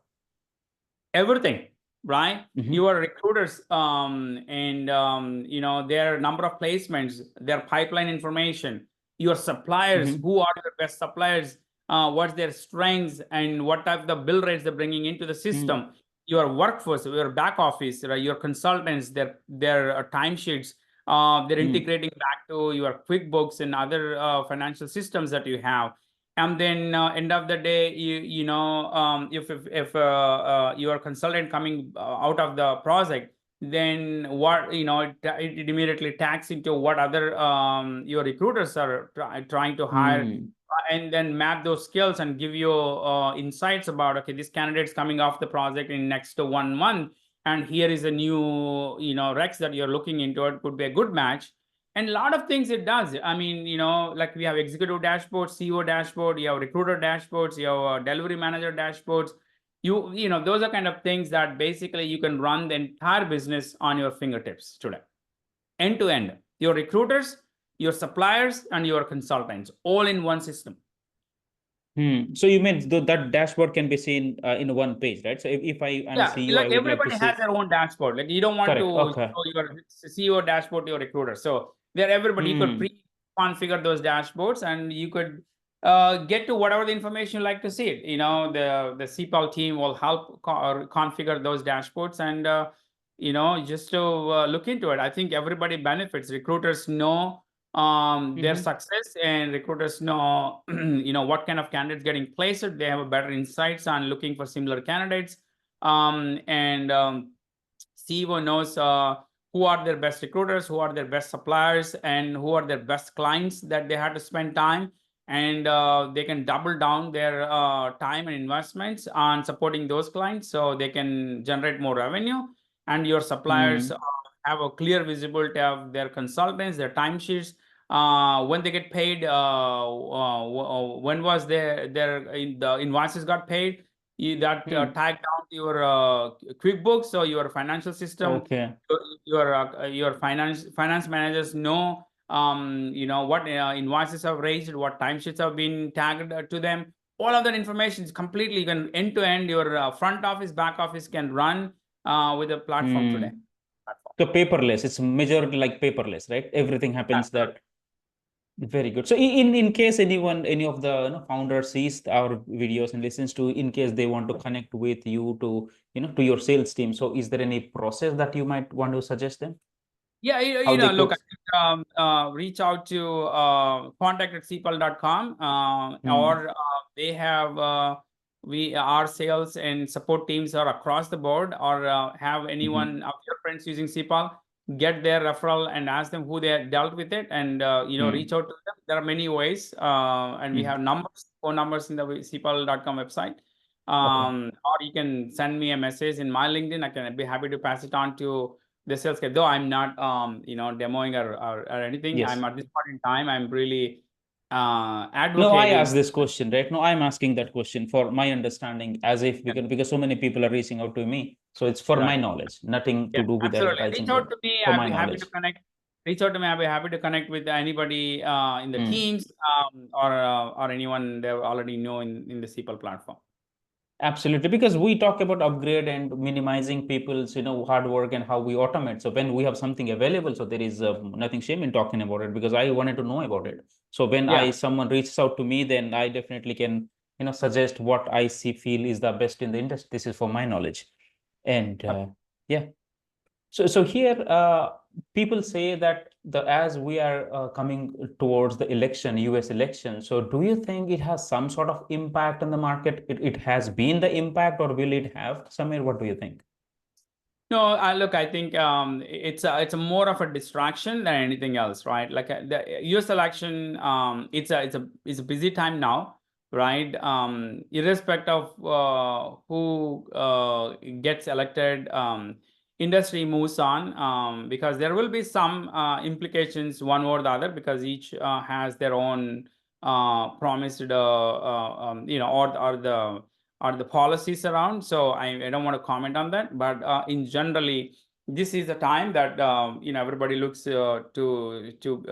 Everything, right? Your recruiters, and their number of placements, their pipeline information, your suppliers, who are your best suppliers, what's their strengths, and what type of the bill rates they're bringing into the system. Your workforce, your back office, right? Your consultants, their timesheets, they're integrating back to your QuickBooks and other financial systems that you have. And then end of the day, if your consultant coming out of the project, then what it immediately tags into what other your recruiters are trying to hire, and then map those skills and give you insights about, okay, this candidate's coming off the project in next 1 month, and here is a new recs that you're looking into. It could be a good match. And a lot of things it does. I mean, like we have executive dashboards, CEO dashboard, you have recruiter dashboards, you have delivery manager dashboards. Those are kind of things that basically you can run the entire business on your fingertips today, end to end. Your recruiters, your suppliers, and your consultants, all in one system. So you mean that dashboard can be seen in one page, right? So if I am a CEO, like I would like to everybody see. has their own dashboard. Like you don't want Correct. to Okay. show your CEO dashboard to your recruiter. So there, everybody you could pre-configure those dashboards, and you could get to whatever the information you like to see it. The CEIPAL team will help configure those dashboards, and just to look into it. I think everybody benefits. Recruiters know their success, and recruiters know what kind of candidates getting placed. They have a better insights on looking for similar candidates. And CEO knows who are their best recruiters, who are their best suppliers, and who are their best clients that they had to spend time. And they can double down their time and investments on supporting those clients, so they can generate more revenue. And your suppliers have a clear visibility of their consultants, their timesheets, when they get paid, when was the invoices got paid. That tag down to your QuickBooks, so your financial system. Okay. Your finance managers know what invoices have raised, what timesheets have been tagged to them. All of that information is completely, you can end to end. Your front office, back office can run with a platform today. So paperless, it's majority like paperless, right? Everything happens that. Very good. So in case any of the founders sees our videos and listens to, in case they want to connect with you to, to your sales team. So is there any process that you might want to suggest them? Yeah, How they look, could. I think, reach out to contact@ceipal.com, or they have our sales and support teams are across the board, or have anyone of your friends using CEIPAL, get their referral and ask them who they dealt with it, and reach out to them. There are many ways, and we have phone numbers in the ceipal.com website. Or you can send me a message in my LinkedIn. I can be happy to pass it on to the sales guy. Though I'm not demoing or anything. Yes. I'm at this point in time, I'm really advocating. No, I asked this question, right? No, I'm asking that question for my understanding, as if because so many people are reaching out to me. So it's for my knowledge, nothing to do with Absolutely. advertising. Reach out to me. For I'll my be happy knowledge. to connect. Reach out to me. I'll be happy to connect with anybody in the teams, or anyone they already know in the CEIPAL platform. Absolutely, because we talk about upgrade and minimizing people's hard work and how we automate. So when we have something available, so there is nothing shame in talking about it, because I wanted to know about it. So when someone reaches out to me, then I definitely can suggest what I feel is the best in the industry. This is for my knowledge. And yeah. So here, people say that as we are coming towards the election, US election. So do you think it has some sort of impact on the market? It has been the impact, or will it have, Samir? What do you think? No, look, I think it's a more of a distraction than anything else, right? Like the US election, it's a busy time now, right? Irrespective of who gets elected, industry moves on, because there will be some implications one or the other, because each has their own promised, or the policies around. So I don't want to comment on that, but in generally, this is the time that everybody looks to through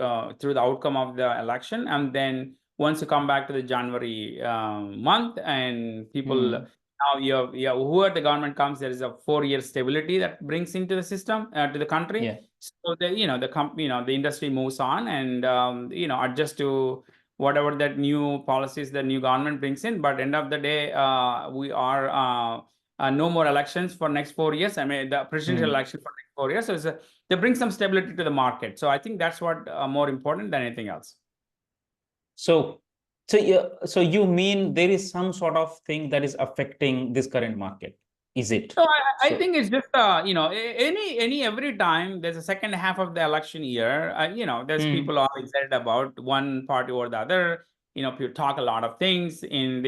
the outcome of the election, and then once you come back to the January month, and people now whoever the government comes, there is a 4-year stability that brings into the system, to the country. Yeah. So the industry moves on, and adjust to whatever that new policies the new government brings in. But end of the day, we are no more elections for next 4 years. I mean, the presidential election for next 4 years. So they bring some stability to the market. So I think that's what more important than anything else. So you mean there is some sort of thing that is affecting this current market? Is it? So I So- think it's just every time there's a second half of the election year, there's people are excited about one party or the other. People talk a lot of things, and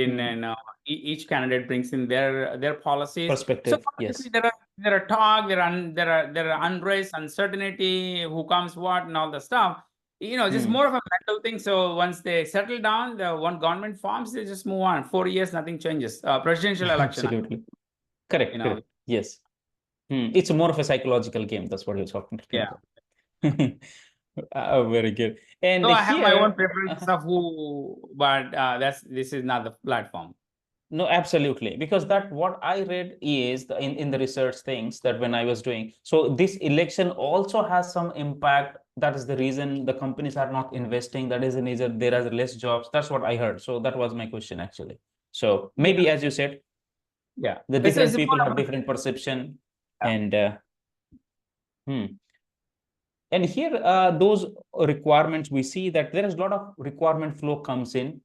each candidate brings in their policies. So Perspective, obviously yes. there are talk, there are unrest, uncertainty, who comes what, and all the stuff. Just more of a mental thing. So once they settle down, the one government forms, they just move on. 4 years, nothing changes. Presidential election, Absolutely. Correct, you know. correct. Yes. It's more of a psychological game. That's what you're talking Yeah. about. Very good. And So I have my own here, preference of who, but this is not the platform. no, absolutely. Because that what I read is in the research things that when I was doing. So this election also has some impact. That is the reason the companies are not investing. That is the reason there are less jobs. That's what I heard. So that was my question actually. So maybe as you said, Yeah. the It's different more people of have a- different perception, Yeah. and and here those requirements, we see that there is a lot of requirement flow comes in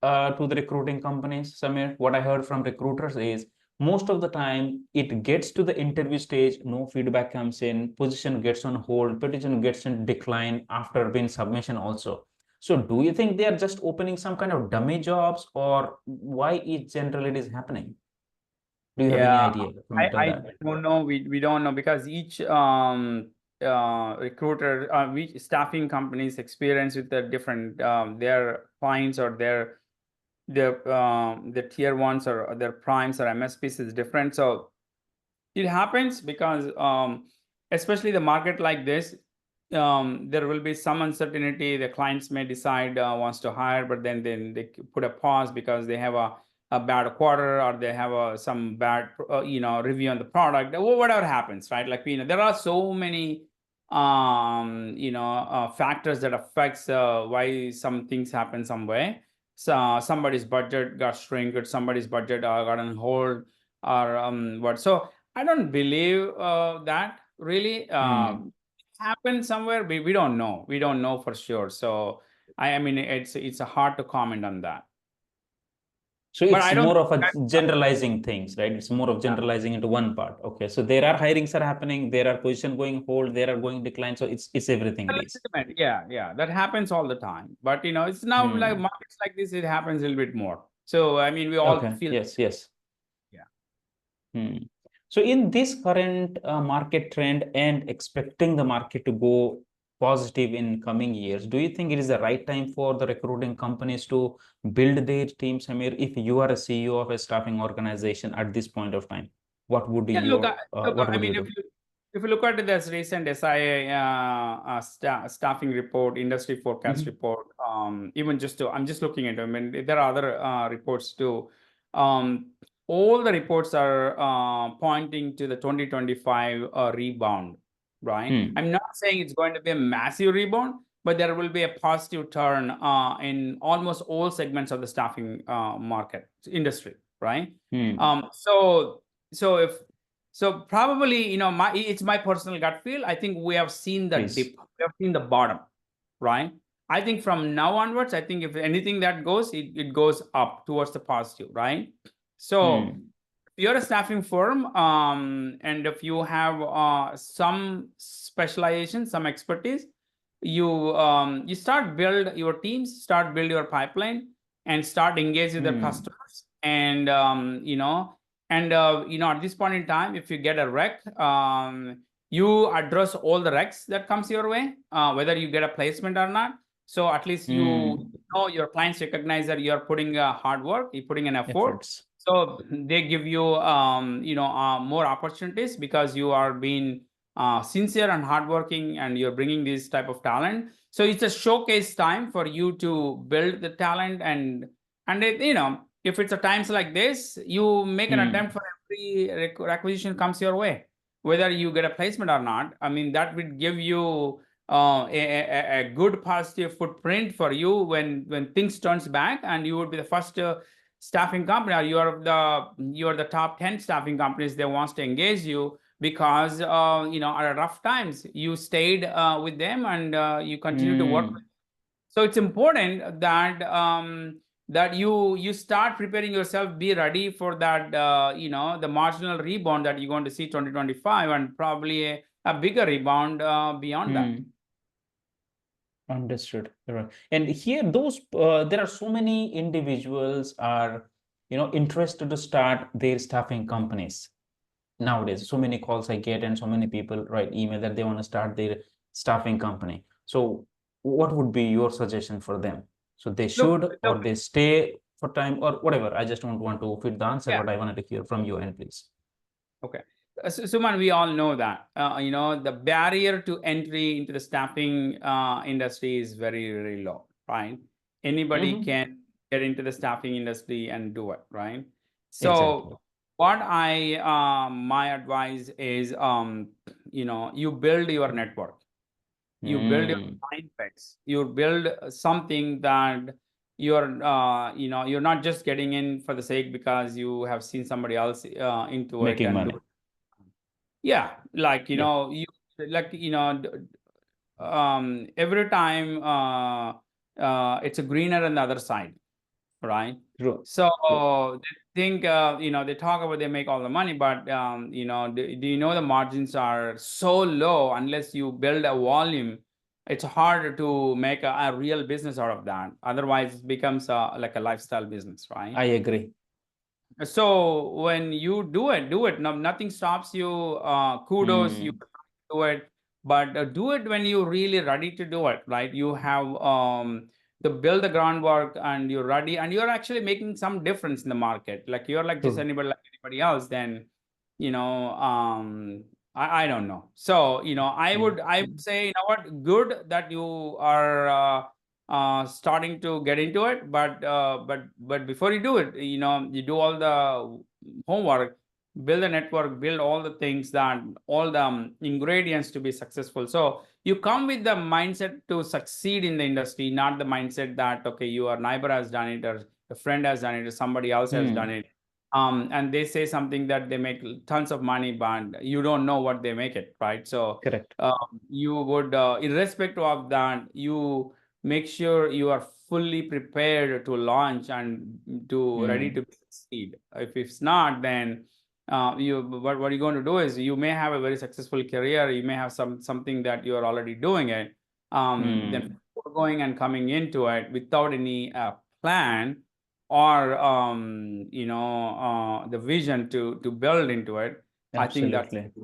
to the recruiting companies. Samir, what I heard from recruiters is most of the time it gets to the interview stage, no feedback comes in, position gets on hold, petition gets in decline after being submission also. So do you think they are just opening some kind of dummy jobs, or why it generally is happening? Do you have any Yeah, idea? Comment on I that. don't know. We don't know, because each recruiter, each staffing companies experience with the different their clients, or their tier ones, or their primes or MSPs is different. So it happens because especially the market like this, there will be some uncertainty. The clients may decide wants to hire, but then they put a pause because they have a bad quarter, or they have some bad review on the product, or whatever happens, right? Like there are so many factors that affects why some things happen some way. So somebody's budget got shrunk, or somebody's budget got on hold, or what. So I don't believe that really happened somewhere. We don't know. We don't know for sure. So I mean, it's hard to comment on that. So But it's I don't more of think a generalizing things, right? It's more of generalizing into one part. Okay, so there are hirings are happening, there are position going hold, there are going decline. So it's everything it is. legitimate. Yeah, that happens all the time. But it's now like markets like this, it happens a little bit more. So I mean, we all Okay. feel. Yes. Yes. Yeah. So in this current market trend and expecting the market to go positive in coming years, do you think it is the right time for the recruiting companies to build their teams? Samir, if you are a CEO of a staffing organization at this point of time, what would Yeah, your what I would mean, you do? if you look at this recent SIA staffing report, industry forecast report, even I'm just looking at them, and there are other reports too. All the reports are pointing to the 2025 rebound, right? I'm not saying it's going to be a massive rebound, but there will be a positive turn in almost all segments of the staffing market industry, right? So so probably, it's my personal gut feel. I think we have seen the Please. dip, we have seen the bottom, right? I think from now onwards, I think if anything that goes, it goes up towards the positive, right? So you're a staffing firm, and if you have some specialization, some expertise, you start build your teams, start build your pipeline, and start engage with the customers. And at this point in time, if you get a rec, you address all the recs that comes your way, whether you get a placement or not. So at least you know your clients recognize that you're putting hard work, you're putting an effort. Efforts. So they give you, more opportunities because you are being sincere and hardworking, and you're bringing this type of talent. So it's a showcase time for you to build the talent, and if it's a times like this, you make an attempt for every acquisition comes your way, whether you get a placement or not. I mean, that would give you a good positive footprint for you when things turns back, and you would be the first staffing company, or you are the top 10 staffing companies that wants to engage you, because at rough times you stayed with them, and you continue to work with them. So it's important that you start preparing yourself, be ready for that, the marginal rebound that you're going to see 2025, and probably a bigger rebound beyond that. Understood. Right. And here, there are so many individuals are, interested to start their staffing companies nowadays. So many calls I get, and so many people write email that they want to start their staffing company. So what would be your suggestion for them? So they should, or they stay for time, or whatever. I just don't want to fit the answer, but I wanted to hear from you, and please. Okay. Suman, we all know that, the barrier to entry into the staffing industry is very, very low, right? Anybody can get into the staffing industry and do it, right? So Exactly. what my advice is, you build your network, you build your client base, you build something that you're not just getting in for the sake because you have seen somebody else into it Making and money. do it. Yeah, like you every time it's a greener on the other side, right? True. So they think they talk about they make all the money, but do you know the margins are so low? Unless you build a volume, it's hard to make a real business out of that. Otherwise, it becomes like a lifestyle business, right? I agree. So when you do it. No, nothing stops you. Kudos, you do it, but do it when you're really ready to do it, right? You have to build the groundwork, and you're ready, and you're actually making some difference in the market. Like you're like just anybody like anybody else, then I don't know. So I would say, what, good that you are starting to get into it, but before you do it, you do all the homework, build a network, build all the things, that all the ingredients to be successful. So you come with the mindset to succeed in the industry, not the mindset that, okay, your neighbor has done it, or a friend has done it, or somebody else has done it, and they say something that they make tons of money, but you don't know what they make it, right? So Correct. you would, irrespective of that, you make sure you are fully prepared to launch and to ready to succeed. If it's not, then what you're going to do is, you may have a very successful career, you may have something that you're already doing it, then going and coming into it without any plan, or the vision to build into it. Absolutely. I think that's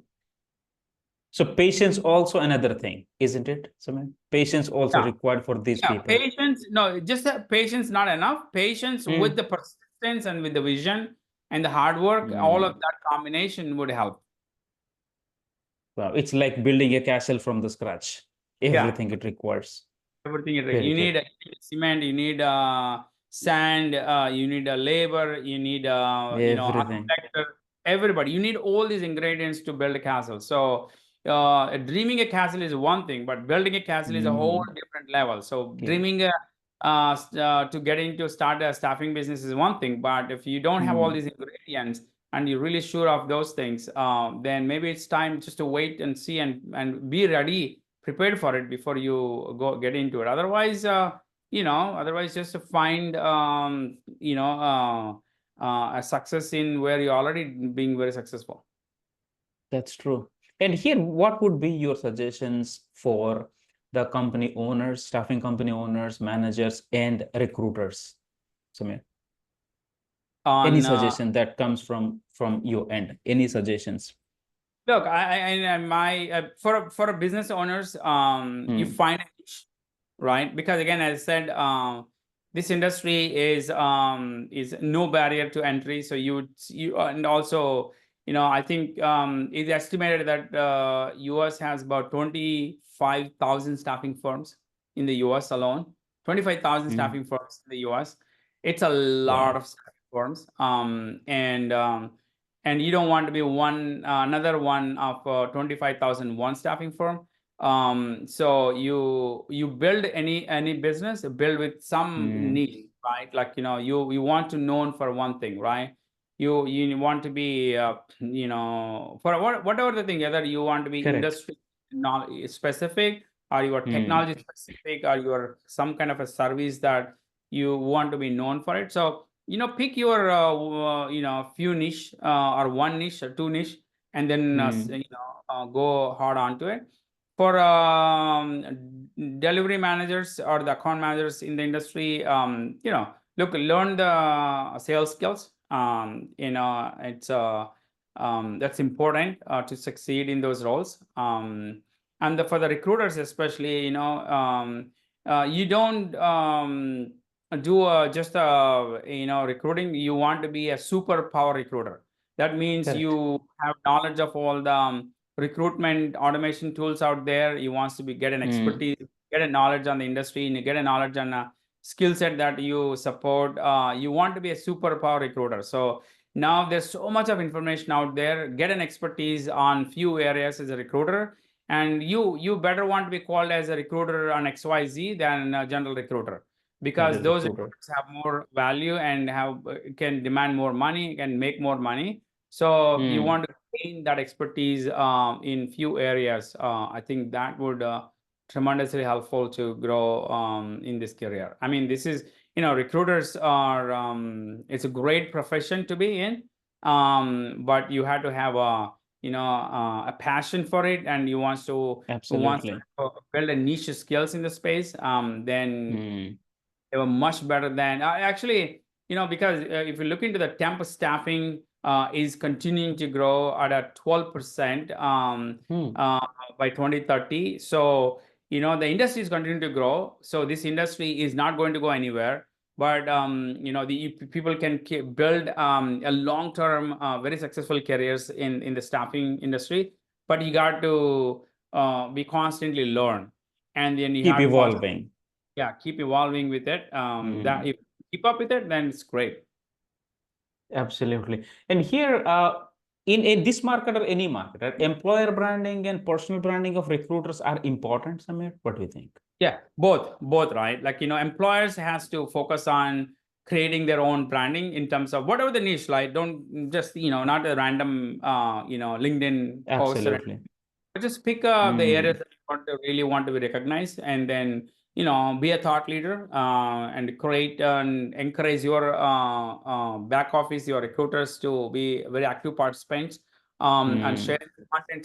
So patience also another thing, isn't it, Suman? Patience also required for these people. Patience. No, just patience not enough. Patience with the persistence and with the vision and the hard work, all of that combination would help. Wow, it's like building a castle from the scratch. Everything it requires. Everything Very you good. need cement, you need sand, you need a labor, you need Everything. architecture, everybody. You need all these ingredients to build a castle. So dreaming a castle is one thing, but building a castle is a whole different level. So dreaming to get into start a staffing business is one thing, but if you don't have all these ingredients and you're really sure of those things, then maybe it's time just to wait and see, and be ready, prepared for it before you get into it. Otherwise, otherwise just to find a success in where you're already being very successful. That's true. And here, what would be your suggestions for the company owners, staffing company owners, managers, and recruiters? Samir, any On suggestion that comes from your end? Any suggestions? Look, my for a business owners, you Hmm. find a niche, right? Because again, as I said, this industry is no barrier to entry. So you and also, I think it's estimated that US has about 25,000 staffing firms in the US alone. 25,000 Hmm. staffing firms in the US. It's a lot Wow. of staffing firms. And you don't want to be another one of 25,000 one staffing firm. So you build any business, build with some Hmm. niche, right? Like, you want to known for one thing, right? You want to be for whatever the thing, either you want to be Correct. industry knowledge specific, or you are Hmm. technology specific, or you are some kind of a service that you want to be known for it. So pick your few niche, or one niche or two niche, and then Hmm. go hard onto it. For delivery managers or the account managers in the industry, look, learn the sales skills. It's that's important to succeed in those roles. And for the recruiters especially, you don't do just recruiting. You want to be a superpower recruiter. That means Correct. you have knowledge of all the recruitment automation tools out there. You want to get an Hmm. expertise, get a knowledge on the industry, and you get a knowledge on a skill set that you support. You want to be a superpower recruiter. So now there's so much of information out there. Get an expertise on few areas as a recruiter, and you better want to be called as a recruiter on XYZ than a general recruiter, because General those recruiter. recruiters have more value and can demand more money, can make more money. So you Hmm. want to gain that expertise in few areas. I think that would tremendously helpful to grow in this career. I mean, this is, recruiters are it's a great profession to be in, but you have to have a passion for it, and you want to Absolutely. build a niche skills in the space. Then Hmm. they were much better than actually, because if you look into the temp staffing, is continuing to grow at a 12% Hmm. by 2030. So, the industry is continuing to grow. So this industry is not going to go anywhere. But the people can build a long-term, very successful careers in the staffing industry. But you got to be constantly learn, and then you Keep have to constantly, evolving. yeah, keep evolving with it. That Hmm. if you keep up with it, then it's great. Absolutely. And here, in this market or any market, right, employer branding and personal branding of recruiters are important, Samir. What do you think? Yeah, both, right? Like, employers has to focus on creating their own branding in terms of whatever the niche, like, don't just, not a random, LinkedIn post, or Absolutely. just pick the areas Hmm. that you really want to be recognized, and then be a thought leader, and create and encourage your back office, your recruiters to be very active participants, and Hmm. share content.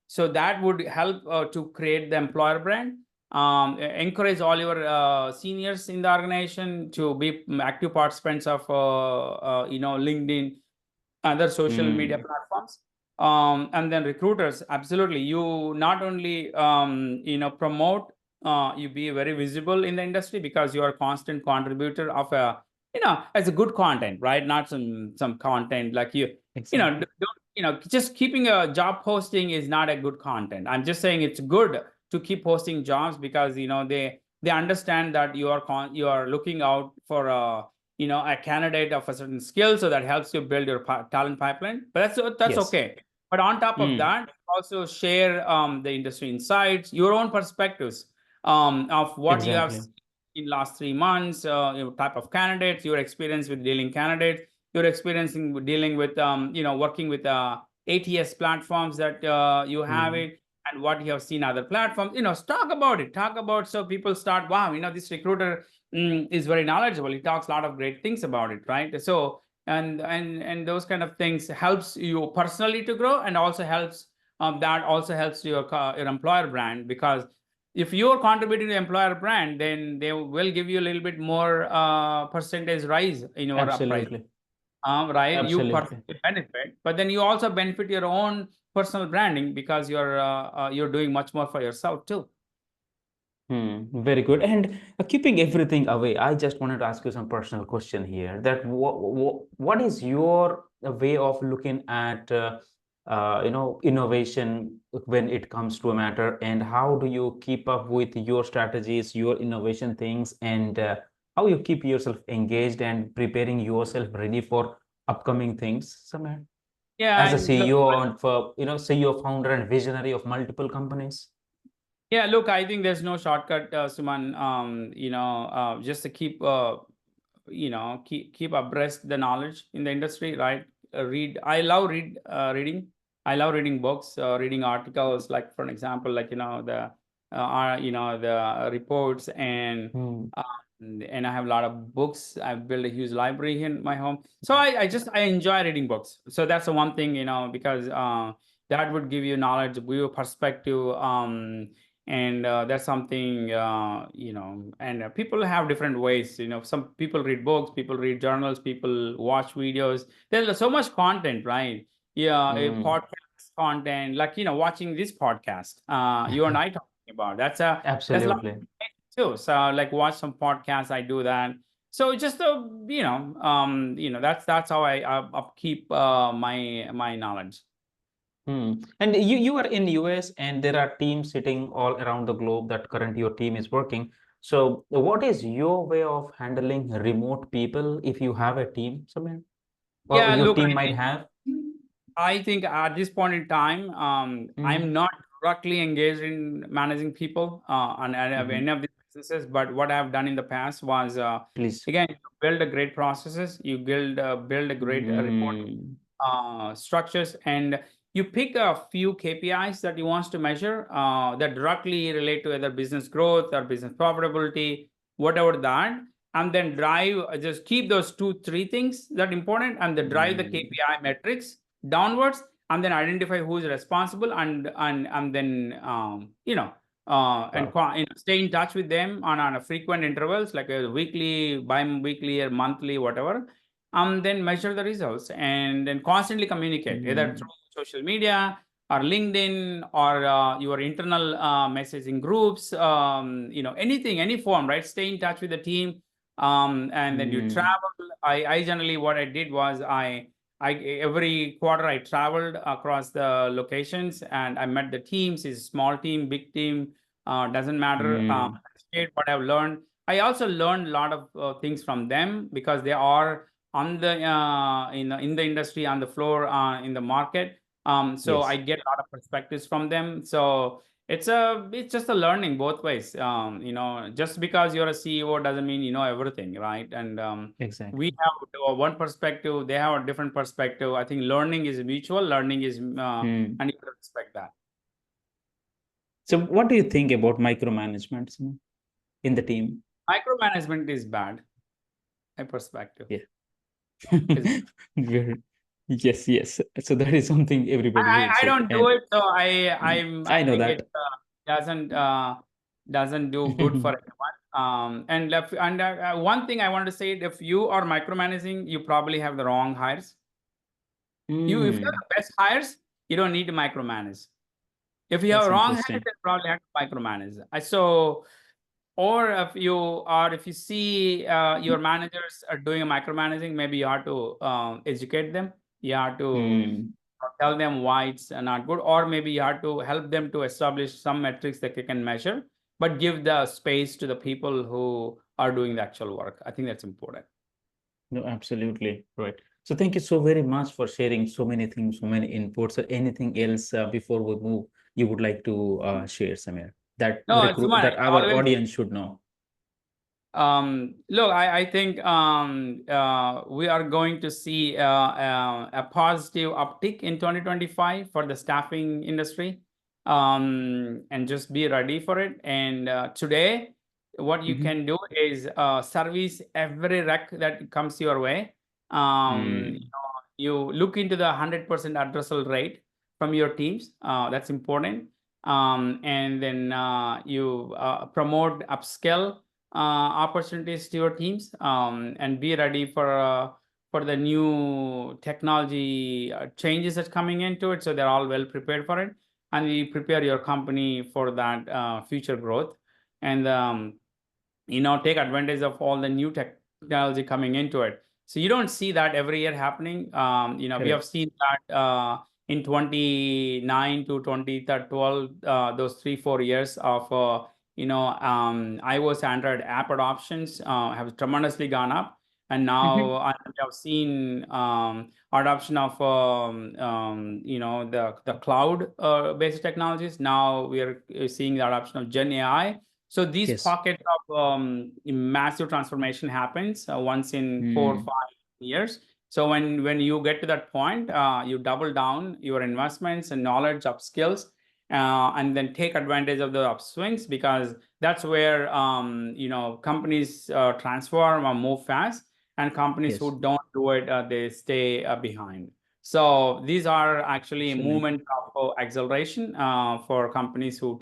So that would help to create the employer brand. Encourage all your seniors in the organization to be active participants of LinkedIn, other social media Hmm. platforms. And then recruiters, absolutely, you not only promote, you be very visible in the industry, because you are a constant contributor of a, as a good content, right? Not some content like Exactly. don't, just keeping a job posting is not a good content. I'm just saying it's good to keep posting jobs, because they understand that you are looking out for a candidate of a certain skill, so that helps you build your talent pipeline. But that's Yes. okay. But on top of Hmm. that, also share the industry insights, your own perspectives, of what you have Exactly. seen in last 3 months, your type of candidates, your experience with dealing candidates, your experience in dealing with working with ATS platforms that you have Hmm. it, and what you have seen other platforms. Talk about it. Talk about, so people start, wow, this recruiter is very knowledgeable. He talks a lot of great things about it, right? So and those kind of things helps you personally to grow, and also helps that also helps your employer brand, because if you're contributing to employer brand, then they will give you a little bit more percentage rise in your price. Absolutely. Right? You Absolutely. personally benefit, but then you also benefit your own personal branding, because you're doing much more for yourself too. Very good. And keeping everything away, I just wanted to ask you some personal question here. That what is your way of looking at innovation when it comes to a matter, and how do you keep up with your strategies, your innovation things, and how you keep yourself engaged and preparing yourself ready for upcoming things, Samir? Yeah, As a and look, CEO and for CEO, founder, and visionary of multiple companies. yeah, look, I think there's no shortcut, Suman. Just to keep keep abreast the knowledge in the industry, right? Read. I love reading. I love reading books, reading articles. Like for an example, like the reports, Hmm. and I have a lot of books. I've built a huge library in my home, so I enjoy reading books. So that's the one thing, because that would give you knowledge, give you perspective. And that's something, and people have different ways. Some people read books, people read journals, people watch videos. There's so much content, right? Yeah, a Hmm. podcast content, like watching this podcast you and I talking about. That's a lot Absolutely. too. So like watch some podcasts, I do that. So just that's how I upkeep my knowledge. And you are in US, and there are teams sitting all around the globe that currently your team is working. So what is your way of handling remote people if you have a team, Samir? Or Yeah, your look, team might have? I think at this point in time, I'm Mm-hmm. not directly engaged in managing people on Mm-hmm. any of these businesses. But what I've done in the past was, Please. again, you build a great processes, you build a great report Mm-hmm. structures, and you pick a few KPIs that you want to measure that directly relate to either business growth or business profitability, whatever that, and then drive, just keep those two, three things that important, and then drive the KPI metrics downwards, and then identify who is responsible, and then Wow. stay in touch with them on a frequent intervals, like a weekly, bi-weekly, or monthly, whatever. Then measure the results, and then constantly communicate, either Mm-hmm. through social media or LinkedIn, or your internal messaging groups, anything, any form, right? Stay in touch with the team. And then you Mm-hmm. travel. I generally, what I did was, I every quarter I traveled across the locations, and I met the teams. Is small team, big team, doesn't matter. I shared what I've learned. I also learned a lot of things from them, because they are on the in the industry, on the floor, in the market. So I Yes. get a lot of perspectives from them. So it's just a learning both ways. Just because you're a CEO doesn't mean you know everything, right? And we Exactly. have one perspective, they have a different perspective. I think learning is mutual. Learning is Hmm. and you can respect that. So what do you think about micromanagement, Samir, in the team? Micromanagement is bad. My perspective Yeah. is. Very, yes, yes. So that is something everybody I hates it. don't do And it, so I I know think that. it doesn't do good for anyone. One thing I want to say, if you are micromanaging, you probably have the wrong hires. If you're Mm, the best hires, you don't need to micromanage. If you have that's wrong hires, interesting. then probably have to micromanage. Or if you see your managers are doing a micromanaging, maybe you have to educate them. You have to Mm, tell them why it's not good, or maybe you have to help them to establish some metrics that they can measure, but give the space to the people who are doing the actual work. I think that's important. no, absolutely right. So thank you so very much for sharing so many things, so many inputs. Or anything else before we move, you would like to share, Samir, that No, Suman, that our always. audience should know. Look, I think we are going to see a positive uptick in 2025 for the staffing industry, and just be ready for it. And today, what you Mhm. can do is service every rec that comes your way. You know, you look into the 100% addressable rate from your teams. That's important. And then you promote upscale opportunities to your teams, and be ready for the new technology changes that's coming into it. So they're all well prepared for it, and we prepare your company for that future growth, and you know, take advantage of all the new technology coming into it. So you don't see that every year happening. You know, we have Correct. seen that in 29 to 2012, those 3-4 years of you know, iOS Android app adoptions have tremendously gone up, and now Mhm. we have seen adoption of you know, the cloud based technologies. Now we are seeing the adoption of Gen AI. So these Yes. pockets of massive transformation happens once in 4 or 5 years. So when you get to that point, you double down your investments and knowledge of skills, and then take advantage of the upswings, because that's where you know, companies transform or move fast, and companies Yes. who don't do it, they stay behind. So these are actually a Excellent. movement of acceleration for companies who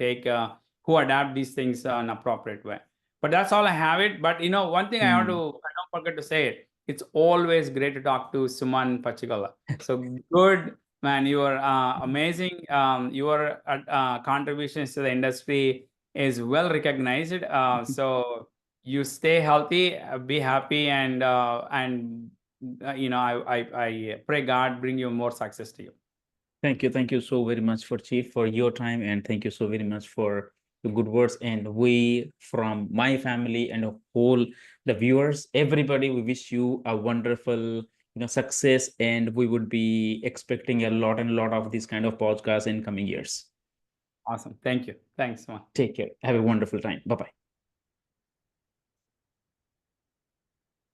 adapt these things in an appropriate way. But that's all I have it. But you know, one thing I want to, I don't forget to say it. It's always great to talk to Suman Pachigulla. So good, man. You are amazing. Your contributions to the industry is well recognized. So you stay healthy, be happy, and you know, I pray God bring you more success to you. Thank you. Thank you so very much for Chief for your time, and thank you so very much for the good words. And we from my family and the whole the viewers, everybody, we wish you a wonderful, success, and we would be expecting a lot and lot of these kind of podcasts in coming years. Awesome. Thank you. Thanks so much. Take care. Have a wonderful time. Bye bye.